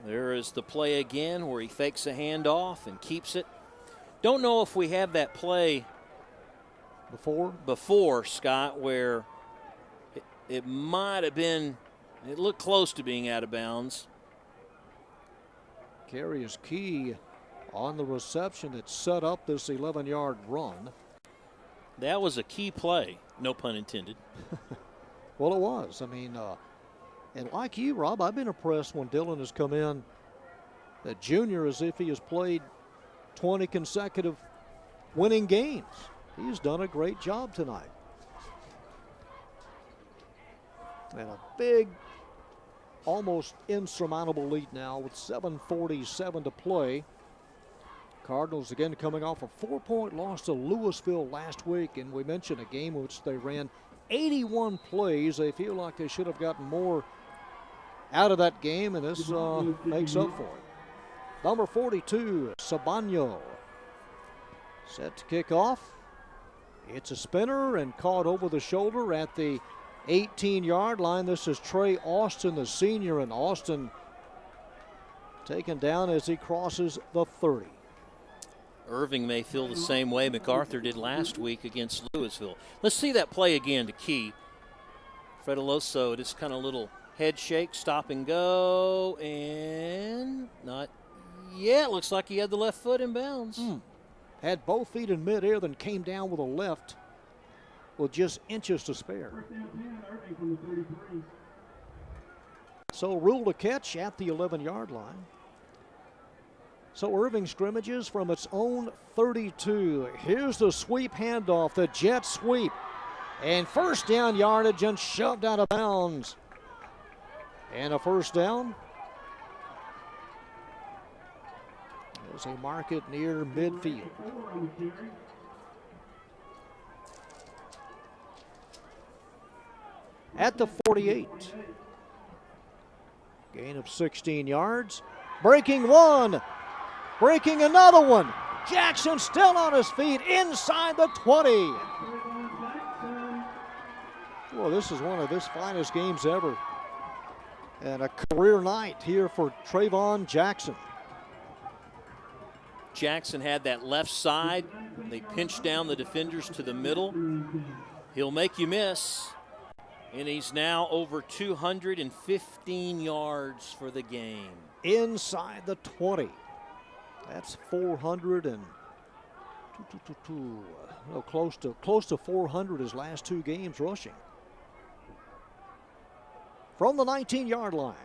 There is the play again where he fakes a handoff and keeps it. Don't know if we have that play before Scott, where it might have been, it looked close to being out of bounds. Carey is key on the reception that set up this 11-yard run. That was a key play, no pun intended. Well, it was. I mean, and like you, Rob, I've been impressed when Dylan has come in, that junior, as if he has played 20 consecutive winning games. He's done a great job tonight. And a big, almost insurmountable lead now with 7:47 to play. Cardinals again coming off a 4-point loss to Louisville last week, and we mentioned a game in which they ran 81 plays. They feel like they should have gotten more out of that game, and this makes up for it. Number 42, Sabano, set to kick off. It's a spinner and caught over the shoulder at the 18-yard line. This is Trey Austin, the senior, and Austin taken down as he crosses the 30. Irving may feel the same way MacArthur did last week against Louisville. Let's see that play again to Key. Fredeloso, just kind of little head shake, stop and go, and not yet. Looks like he had the left foot in bounds. Had both feet in midair, then came down with a left with just inches to spare. First down 10, Irving from the 33. So ruled a catch at the 11-yard line. So Irving scrimmages from its own 32. Here's the sweep handoff, the jet sweep. And first down yardage and shoved out of bounds. And a first down. There's a market near midfield. At the 48. Gain of 16 yards. Breaking one. Breaking another one. Jackson still on his feet inside the 20. Well, this is one of his finest games ever. And a career night here for Trayvon Jackson. Jackson had that left side. They pinched down the defenders to the middle. He'll make you miss. And he's now over 215 yards for the game. Inside the 20. That's 400 and close to 400 his last 2 games rushing. From the 19-yard line.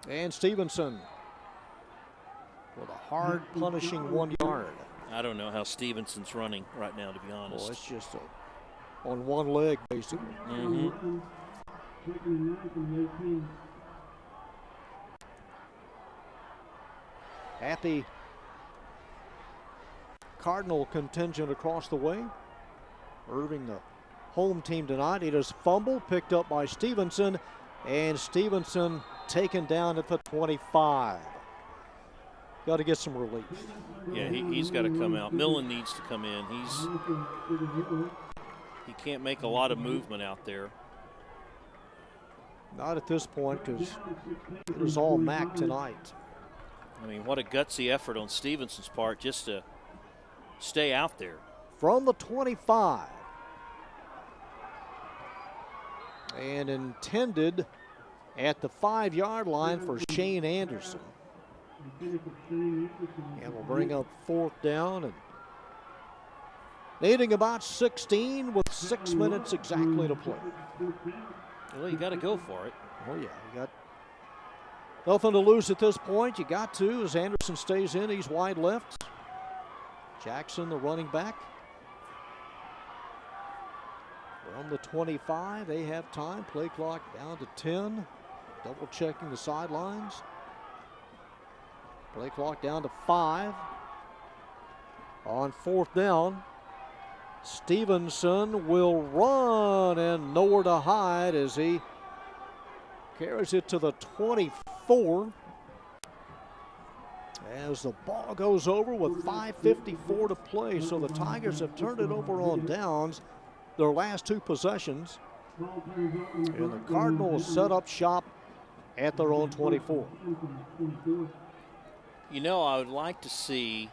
And Stevenson with a hard punishing 1 yard. I don't know how Stevenson's running right now, to be honest. Well, it's just on one leg, basically. Mm-hmm. Happy Cardinal contingent across the way. Irving, the home team tonight. It is fumble picked up by Stevenson, and Stevenson taken down at the 25. Got to get some relief. Yeah, he's got to come out. Millen needs to come in. He can't make a lot of movement out there. Not at this point, because it was all Mac tonight. I mean, what a gutsy effort on Stevenson's part just to stay out there. From the 25. And intended at the 5-yard line for Shane Anderson. And we'll bring up 4th down and needing about 16 with 6 minutes exactly to play. Well, you got to go for it. Oh, yeah. You got nothing to lose at this point. You got to, as Anderson stays in. He's wide left. Jackson, the running back. From the 25, they have time. Play clock down to 10. Double checking the sidelines. Play clock down to 5. On 4th down, Stevenson will run and nowhere to hide as he carries it to the 24. As the ball goes over with 5:54 to play, so the Tigers have turned it over on downs their last 2 possessions. And the Cardinals set up shop at their own 24. You know, I would like to see,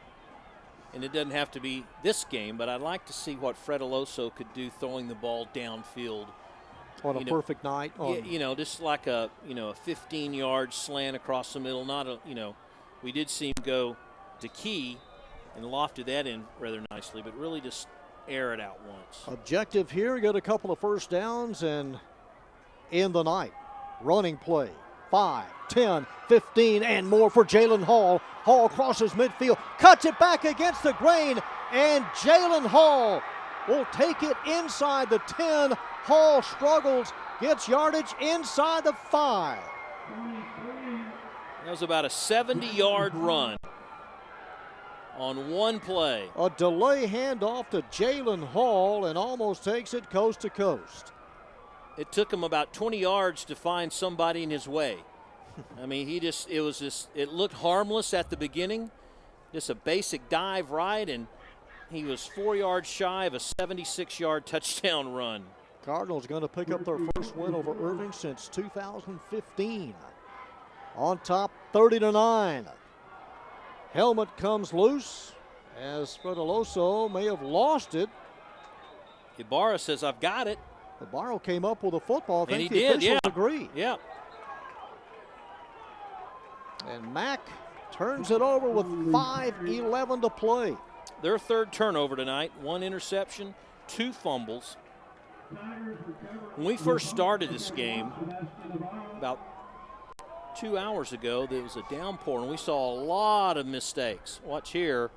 and it doesn't have to be this game, but I'd like to see what Fred Eloso could do throwing the ball downfield. On a perfect night. Just like a 15-yard slant across the middle. We did see him go to Key and lofted that in rather nicely, but really just air it out once. Objective here, get a couple of first downs and in the night. Running play, 5, 10, 15, and more for Jalen Hall. Hall crosses midfield, cuts it back against the grain, and Jalen Hall will take it inside the 10. Hall struggles, gets yardage inside the 5. That was about a 70-yard run on one play. A delay handoff to Jalen Hall and almost takes it coast to coast. It took him about 20 yards to find somebody in his way. I mean, it looked harmless at the beginning. Just a basic dive right, and he was 4 yards shy of a 76-yard touchdown run. Cardinals going to pick up their first win over Irving since 2015. On top, 30-9. Helmet comes loose as Fred Eloso may have lost it. Ibarra says, "I've got it." Ibarra came up with a football. I think the officials agree. Yeah. And Mack turns it over with 5:11 to play. Their 3rd turnover tonight, 1 interception, 2 fumbles. When we first started this game, about 2 hours ago, there was a downpour, and we saw a lot of mistakes. Watch here.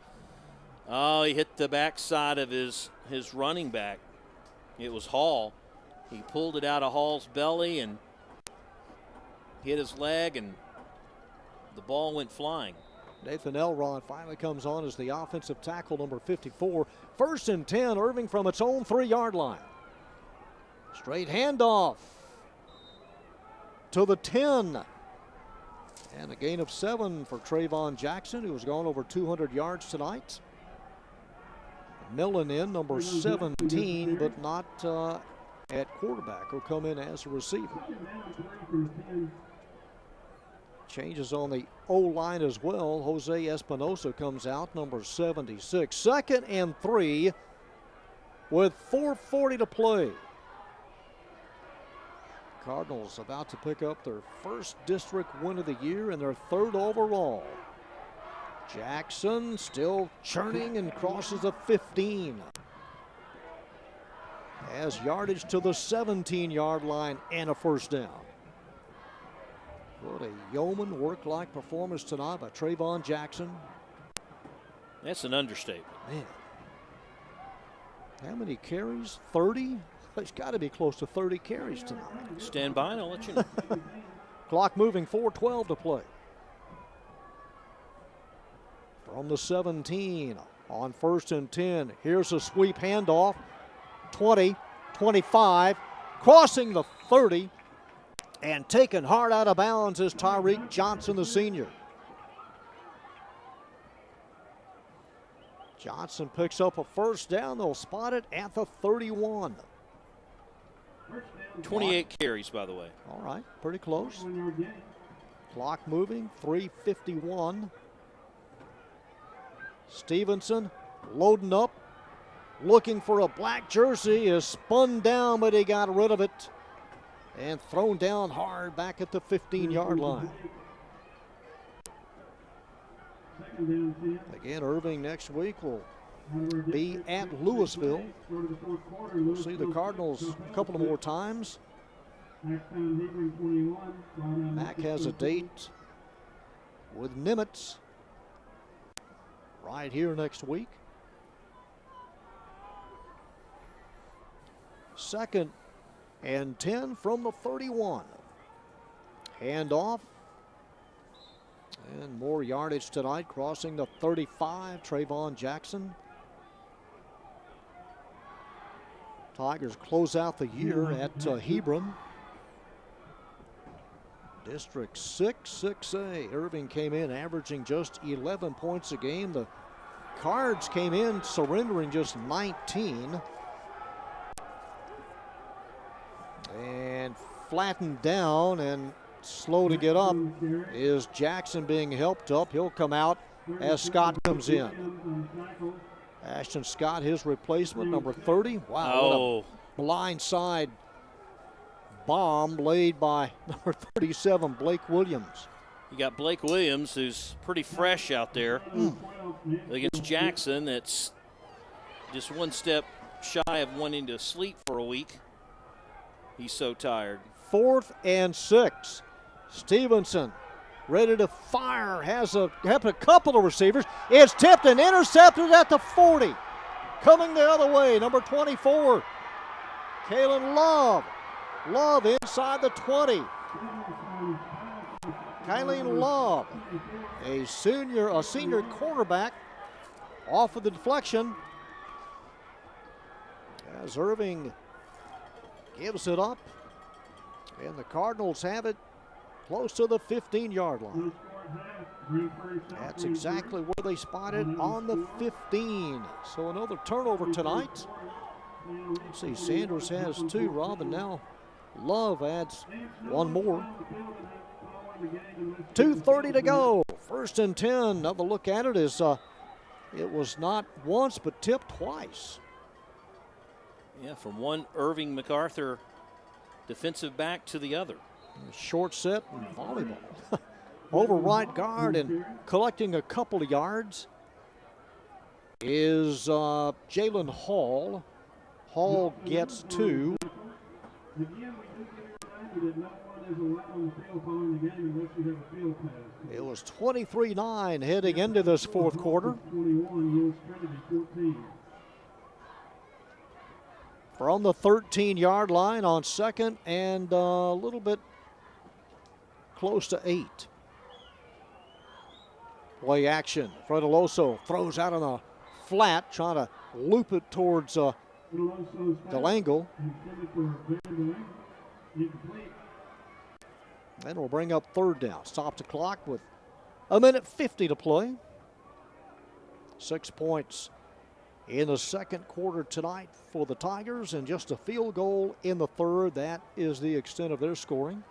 Oh, he hit the backside of his running back. It was Hall. He pulled it out of Hall's belly and hit his leg, and the ball went flying. Nathan Elrond finally comes on as the offensive tackle, number 54. 1st and 10, Irving from its own 3-yard line. Straight handoff to the 10. And a gain of 7 for Trayvon Jackson, who has gone over 200 yards tonight. Millen in, number 17, but not at quarterback. He'll come in as a receiver. Changes on the O-line as well. Jose Espinosa comes out, number 76. 2nd and 3 with 4:40 to play. Cardinals about to pick up their 1st district win of the year and their 3rd overall. Jackson still churning and crosses the 15. Has yardage to the 17-yard line and a 1st down. What a yeoman work-like performance tonight by Trayvon Jackson. That's an understatement. Man. How many carries? 30? It's got to be close to 30 carries tonight. Stand by and I'll let you know. Clock moving, 4:12 to play. From the 17 on 1st and 10. Here's a sweep handoff. 20, 25, crossing the 30, and taken hard out of bounds is Tyreek Johnson, the senior. Johnson picks up a 1st down. They'll spot it at the 31. 28 carries, by the way. All right, pretty close. Clock moving, 3:51. Stevenson loading up, looking for a black jersey, is spun down, but he got rid of it. and thrown down hard back at the 15-yard line. Again, Irving next week will be at Louisville. We'll see the Cardinals a couple of more times. Mac has a date with Nimitz right here next week. 2nd and 10 from the 31. Hand off. And more yardage tonight, crossing the 35, Trayvon Jackson. Tigers close out the year at Hebron. District 6, 6A. Irving came in averaging just 11 points a game. The Cards came in surrendering just 19. And flattened down and slow to get up is Jackson being helped up. He'll come out as Scott comes in. Ashton Scott, his replacement, number 30. Wow, what a blindside bomb laid by number 37, Blake Williams. You got Blake Williams, who's pretty fresh out there against Jackson. That's just one step shy of wanting to sleep for a week. He's so tired. 4th and 6. Stevenson ready to fire. Has a couple of receivers. It's tipped and intercepted at the 40. Coming the other way, number 24, Kalen Love. Love inside the 20. Kalen Love, a senior cornerback, off of the deflection as Irving gives it up, and the Cardinals have it close to the 15-yard line. That's exactly where they spotted, on the 15. So another turnover tonight. Let's see, Sanders has 2, Rob, and now Love adds one more. 2:30 to go. 1st and 10. Another look at it is it was not once but tipped twice. Yeah, from one Irving MacArthur defensive back to the other. Short set and volleyball. Over right guard and collecting a couple of yards is Jalen Hall. Hall gets 2. It was 23-9 heading into this fourth quarter. From the 13-yard line on 2nd and a little bit close to 8. Play action. Fredeloso throws out on a flat, trying to loop it towards Delangle. And we'll bring up 3rd down. Stop the clock with 1:50 to play. 6 points in the second quarter tonight for the Tigers, and just a field goal in the 3rd. That is the extent of their scoring.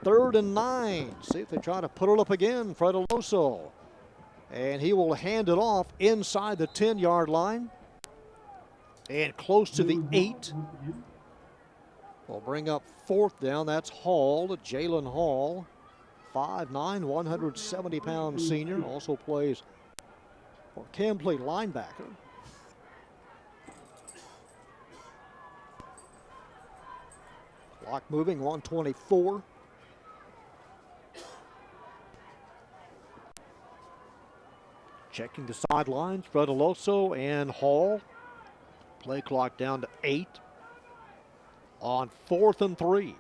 3rd and 9. See if they try to put it up again. Fredeloso. And he will hand it off inside the 10-yard line and close to the 8. We'll bring up 4th down. That's Hall, Jalen Hall. 5'9", 170-pound senior. Also plays or can play linebacker. Clock moving, 1:24. Checking the sidelines, Fredeloso and Hall. Play clock down to 8. On 4th and 3.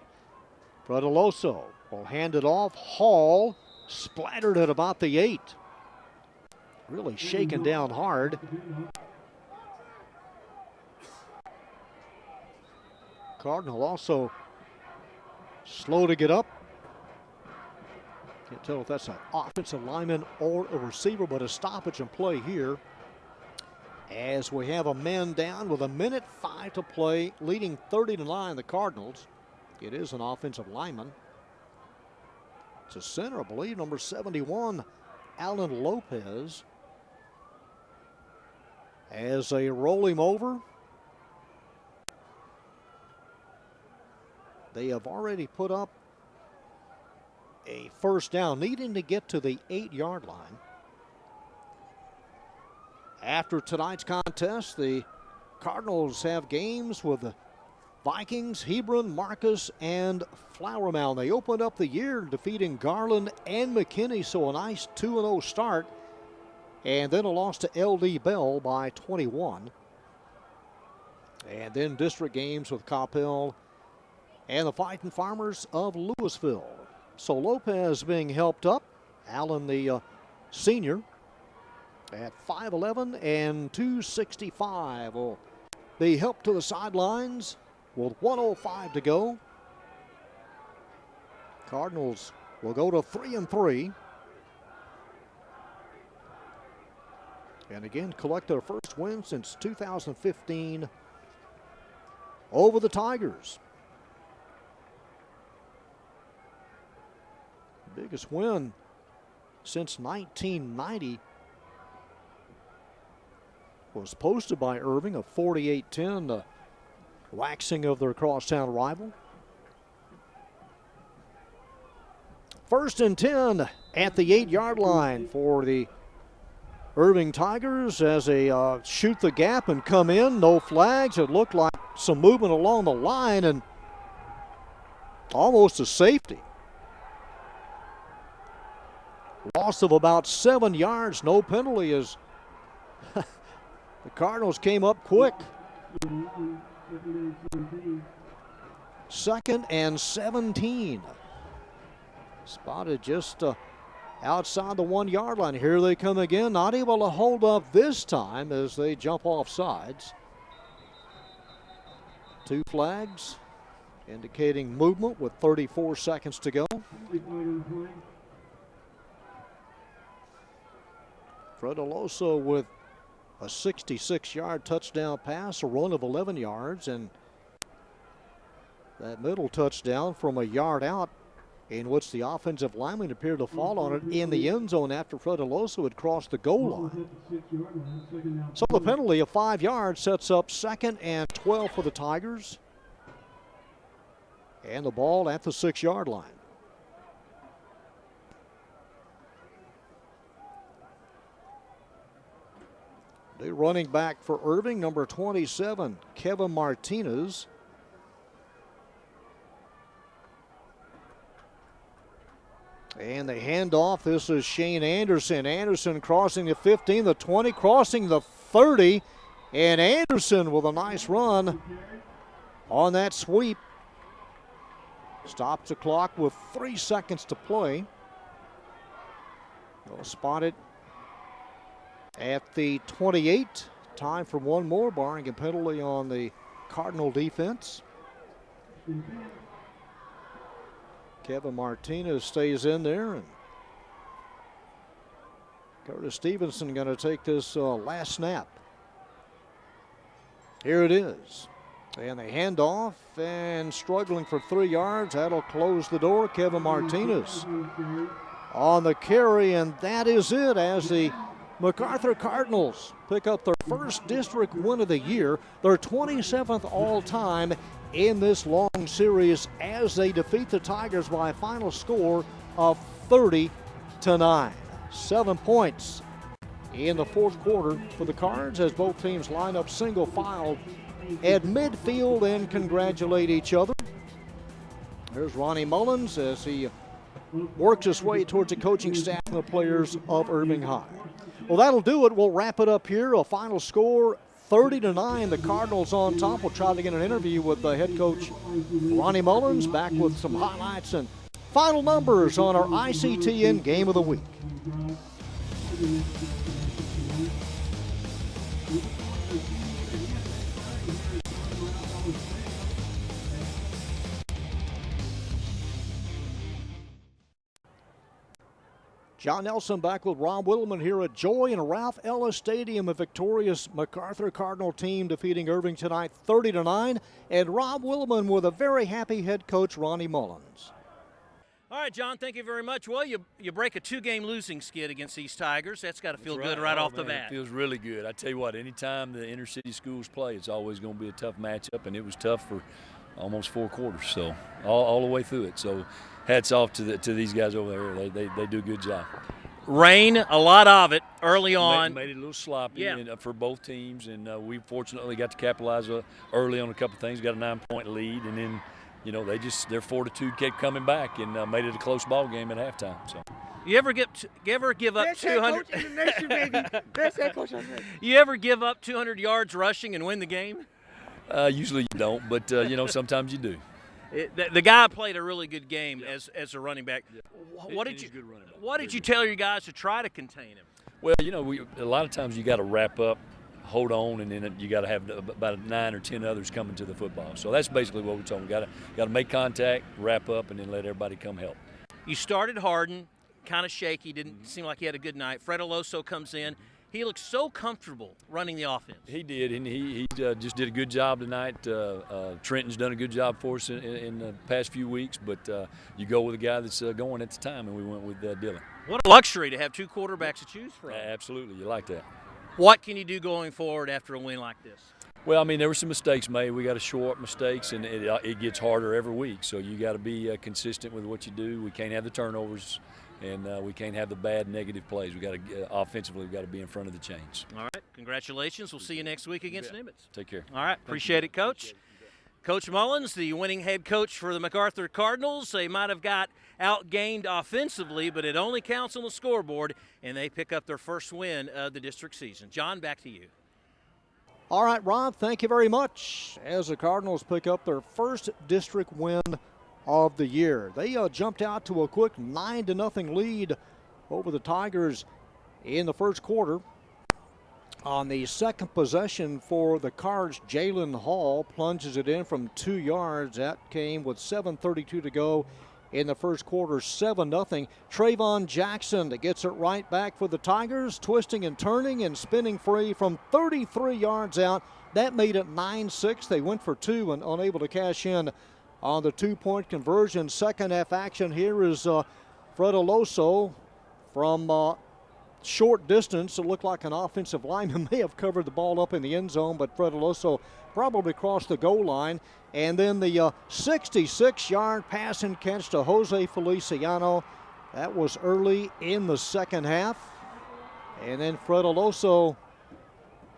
Fredeloso will hand it off. Hall splattered at about the 8. Really shaken down hard. Cardinal also slow to get up. Can't tell if that's an offensive lineman or a receiver, but a stoppage in play here, as we have a man down with 1:05 to play, leading 30-9 the Cardinals. It is an offensive lineman. It's a center, I believe, number 71, Alan Lopez. As they roll him over, They have already put up a first down, needing to get to the 8-yard line. After tonight's contest, the Cardinals have games with the Vikings, Hebron, Marcus, and Flower Mound. They opened up the year defeating Garland and McKinney, so a nice 2-0 start. And then a loss to L.D. Bell by 21. And then district games with Coppell and the Fighting Farmers of Louisville. So Lopez being helped up. Allen, the senior, at 5'11 and 265, will be helped to the sidelines with 1:05 to go. Cardinals will go to 3-3. And again, collect their first win since 2015 over the Tigers. Biggest win since 1990 was posted by Irving, a 48-10, the waxing of their crosstown rival. 1st and 10 at the 8-yard line for the Irving Tigers as they shoot the gap and come in. No flags. It looked like some movement along the line and almost a safety. Loss of about 7 yards. No penalty as the Cardinals came up quick. 2nd and 17. Spotted just outside the 1-yard line. Here they come again. Not able to hold up this time as they jump off sides. 2 flags indicating movement with 34 seconds to go. Fredeloso with a 66-yard touchdown pass, a run of 11 yards, and that middle touchdown from a yard out in which the offensive lineman appeared to fall on it in the end zone after Fredeloso had crossed the goal line. So the penalty of 5 yards sets up 2nd and 12 for the Tigers. And the ball at the 6-yard line. The running back for Irving, number 27, Kevin Martinez. And the handoff, this is Shane Anderson. Anderson crossing the 15, the 20, crossing the 30. And Anderson with a nice run on that sweep. Stops the clock with 3 seconds to play. They'll spot it at the 28. Time for one more, barring a penalty on the Cardinal defense. Kevin Martinez stays in there, and Curtis Stevenson going to take this last snap. Here it is. And they hand off and struggling for 3 yards. That'll close the door. Kevin Martinez on the carry, and that is it as the MacArthur Cardinals pick up their first district win of the year, their 27th all-time in this long series as they defeat the Tigers by a final score of 30-9. 7 points in the fourth quarter for the Cards as both teams line up single file at midfield and congratulate each other. There's Ronnie Mullins as he works his way towards the coaching staff and the players of Irving High. Well, that'll do it. We'll wrap it up here. A final score, 30-9. The Cardinals on top. We'll try to get an interview with the head coach, Ronnie Mullins, back with some highlights and final numbers on our ICTN Game of the Week. John Nelson back with Rob Whittleman here at Joy and Ralph Ellis Stadium. A victorious MacArthur Cardinal team defeating Irving tonight 30-9. And Rob Whittleman with a very happy head coach, Ronnie Mullins. All right, John, thank you very much. Well, you break a 2-game losing skid against these Tigers. That's got to feel good right off the bat. It feels really good. I tell you what, anytime the inner city schools play, it's always going to be a tough matchup, and it was tough for almost 4 quarters, so all the way through it. So hats off to these guys over there. They do a good job. Rain, a lot of it early on. Made it a little sloppy Yeah. for both teams, and we fortunately got to capitalize early on a couple of things. Got a 9-point lead, and then their fortitude kept coming back and made it a close ball game at halftime. So. You ever give up Best 200? head coach in the nation, baby. Best head coach in the nation. You ever give up 200 yards rushing and win the game? Usually you don't, but sometimes you do. The guy played a really good game as a running back. Yeah. What He's did you a good running back. What did you tell your guys to try to contain him? Well, a lot of times you got to wrap up, hold on, and then you got to have about 9 or 10 others coming to the football. So that's basically what we're talking. Got to make contact, wrap up, and then let everybody come help. You started Hardin, kind of shaky, didn't seem like he had a good night. Fred Aloso comes in. He looks so comfortable running the offense. He did, and he just did a good job tonight. Trenton's done a good job for us in the past few weeks, but you go with a guy that's going at the time, and we went with Dylan. What a luxury to have 2 quarterbacks to choose from. Absolutely, you like that. What can you do going forward after a win like this? Well, I mean, there were some mistakes made. We got to shore up mistakes, and it gets harder every week. So you got to be consistent with what you do. We can't have the turnovers, and we can't have the bad negative plays. We got to offensively, we got to be in front of the chains. All right, congratulations. We'll see you next week against Nimitz. Take care. All right, appreciate it, Coach. Coach Mullins, the winning head coach for the MacArthur Cardinals. They might have got outgained offensively, but it only counts on the scoreboard, and they pick up their first win of the district season. John, back to you. All right, Rob, thank you very much. As the Cardinals pick up their first district win of the year. They jumped out to a quick 9-0 lead over the Tigers in the first quarter. On the second possession for the Cards, Jalen Hall plunges it in from 2 yards. That came with 7:32 to go in the first quarter, 7-0. Trayvon Jackson that gets it right back for the Tigers, twisting and turning and spinning free from 33 yards out. That made it 9-6. They went for 2 and unable to cash in on the 2-point conversion. Second half action here is Fred Aloso from short distance. It looked like an offensive lineman may have covered the ball up in the end zone, but Fred Aloso probably crossed the goal line. And then the 66-yard pass and catch to Jose Feliciano. That was early in the second half. And then Fred Aloso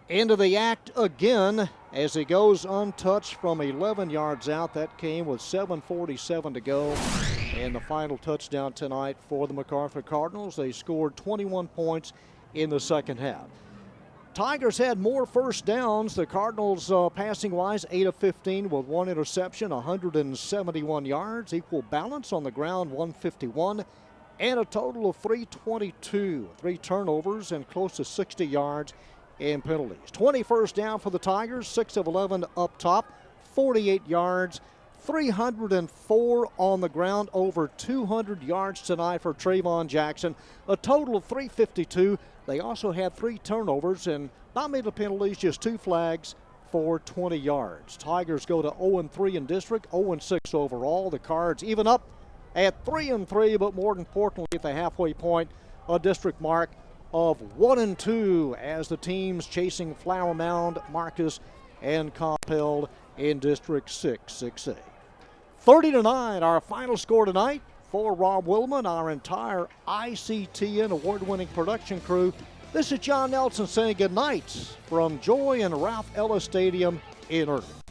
into the act again as he goes untouched from 11 yards out. That came with 7:47 to go. And the final touchdown tonight for the MacArthur Cardinals. They scored 21 points in the second half. Tigers had more first downs. The Cardinals passing-wise, 8 of 15 with 1 interception, 171 yards. Equal balance on the ground, 151. And a total of 322. 3 turnovers and close to 60 yards in penalties. 20 first down for the Tigers, 6 of 11 up top, 48 yards. 304 on the ground, over 200 yards tonight for Trayvon Jackson. A total of 352. They also had 3 turnovers and not made the penalties, just 2 flags for 20 yards. Tigers go to 0-3 in district, 0-6 overall. The Cards even up at 3-3, but more importantly at the halfway point, a district mark of 1-2 as the teams chasing Flower Mound, Marcus, and Compelled in District 6A. 30-9, our final score tonight. For Rob Willman, our entire ICTN award-winning production crew, this is John Nelson saying good night from Joy and Ralph Ellis Stadium in Irving.